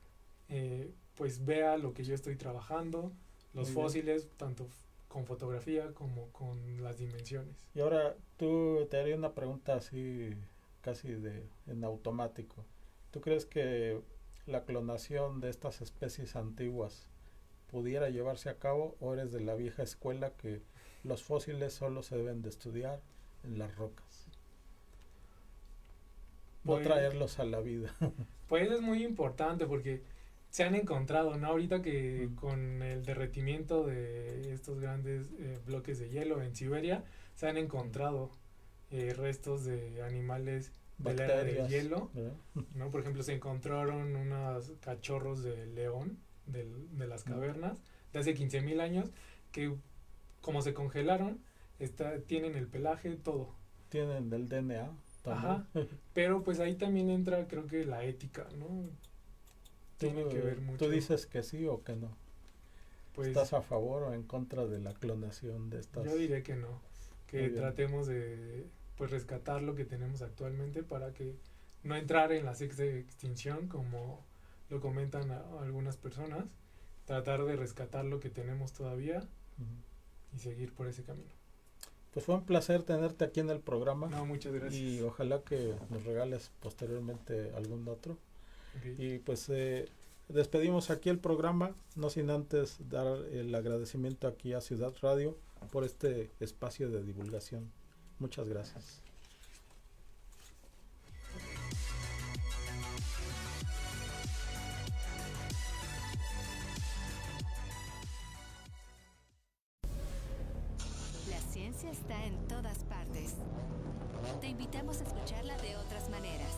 pues vea lo que yo estoy trabajando, los Muy fósiles, tanto con fotografía como con las dimensiones. Y ahora tú te haría una pregunta así casi en automático. ¿Tú crees que la clonación de estas especies antiguas pudiera llevarse a cabo, o eres de la vieja escuela que los fósiles solo se deben de estudiar en las rocas? No Pues, traerlos a la vida. Pues es muy importante porque se han encontrado, ¿no? Ahorita que con el derretimiento de estos grandes bloques de hielo en Siberia, se han encontrado restos de animales de la era del Bacterias, hielo, ¿verdad? ¿no? Por ejemplo, se encontraron unos cachorros de león de las cavernas de hace 15,000 años que, como se congelaron, tienen el pelaje, todo. Tienen el DNA también. Ajá, pero pues ahí también entra, creo que la ética, ¿no? Tiene que ver mucho. ¿Tú dices que sí o que no? Pues, ¿Estás a favor o en contra de la clonación de estas? yo diré que no, Muy que bien. tratemos de pues rescatar lo que tenemos actualmente para que no entrar en la sexta extinción, como lo comentan algunas personas, tratar de rescatar lo que tenemos todavía y seguir por ese camino. Pues fue un placer tenerte aquí en el programa. No, muchas gracias. Y ojalá que nos regales posteriormente algún otro. Ok. Y pues despedimos aquí el programa, no sin antes dar el agradecimiento aquí a Ciudad Radio por este espacio de divulgación. Muchas gracias. La ciencia está en todas partes. Te invitamos a escucharla de otras maneras.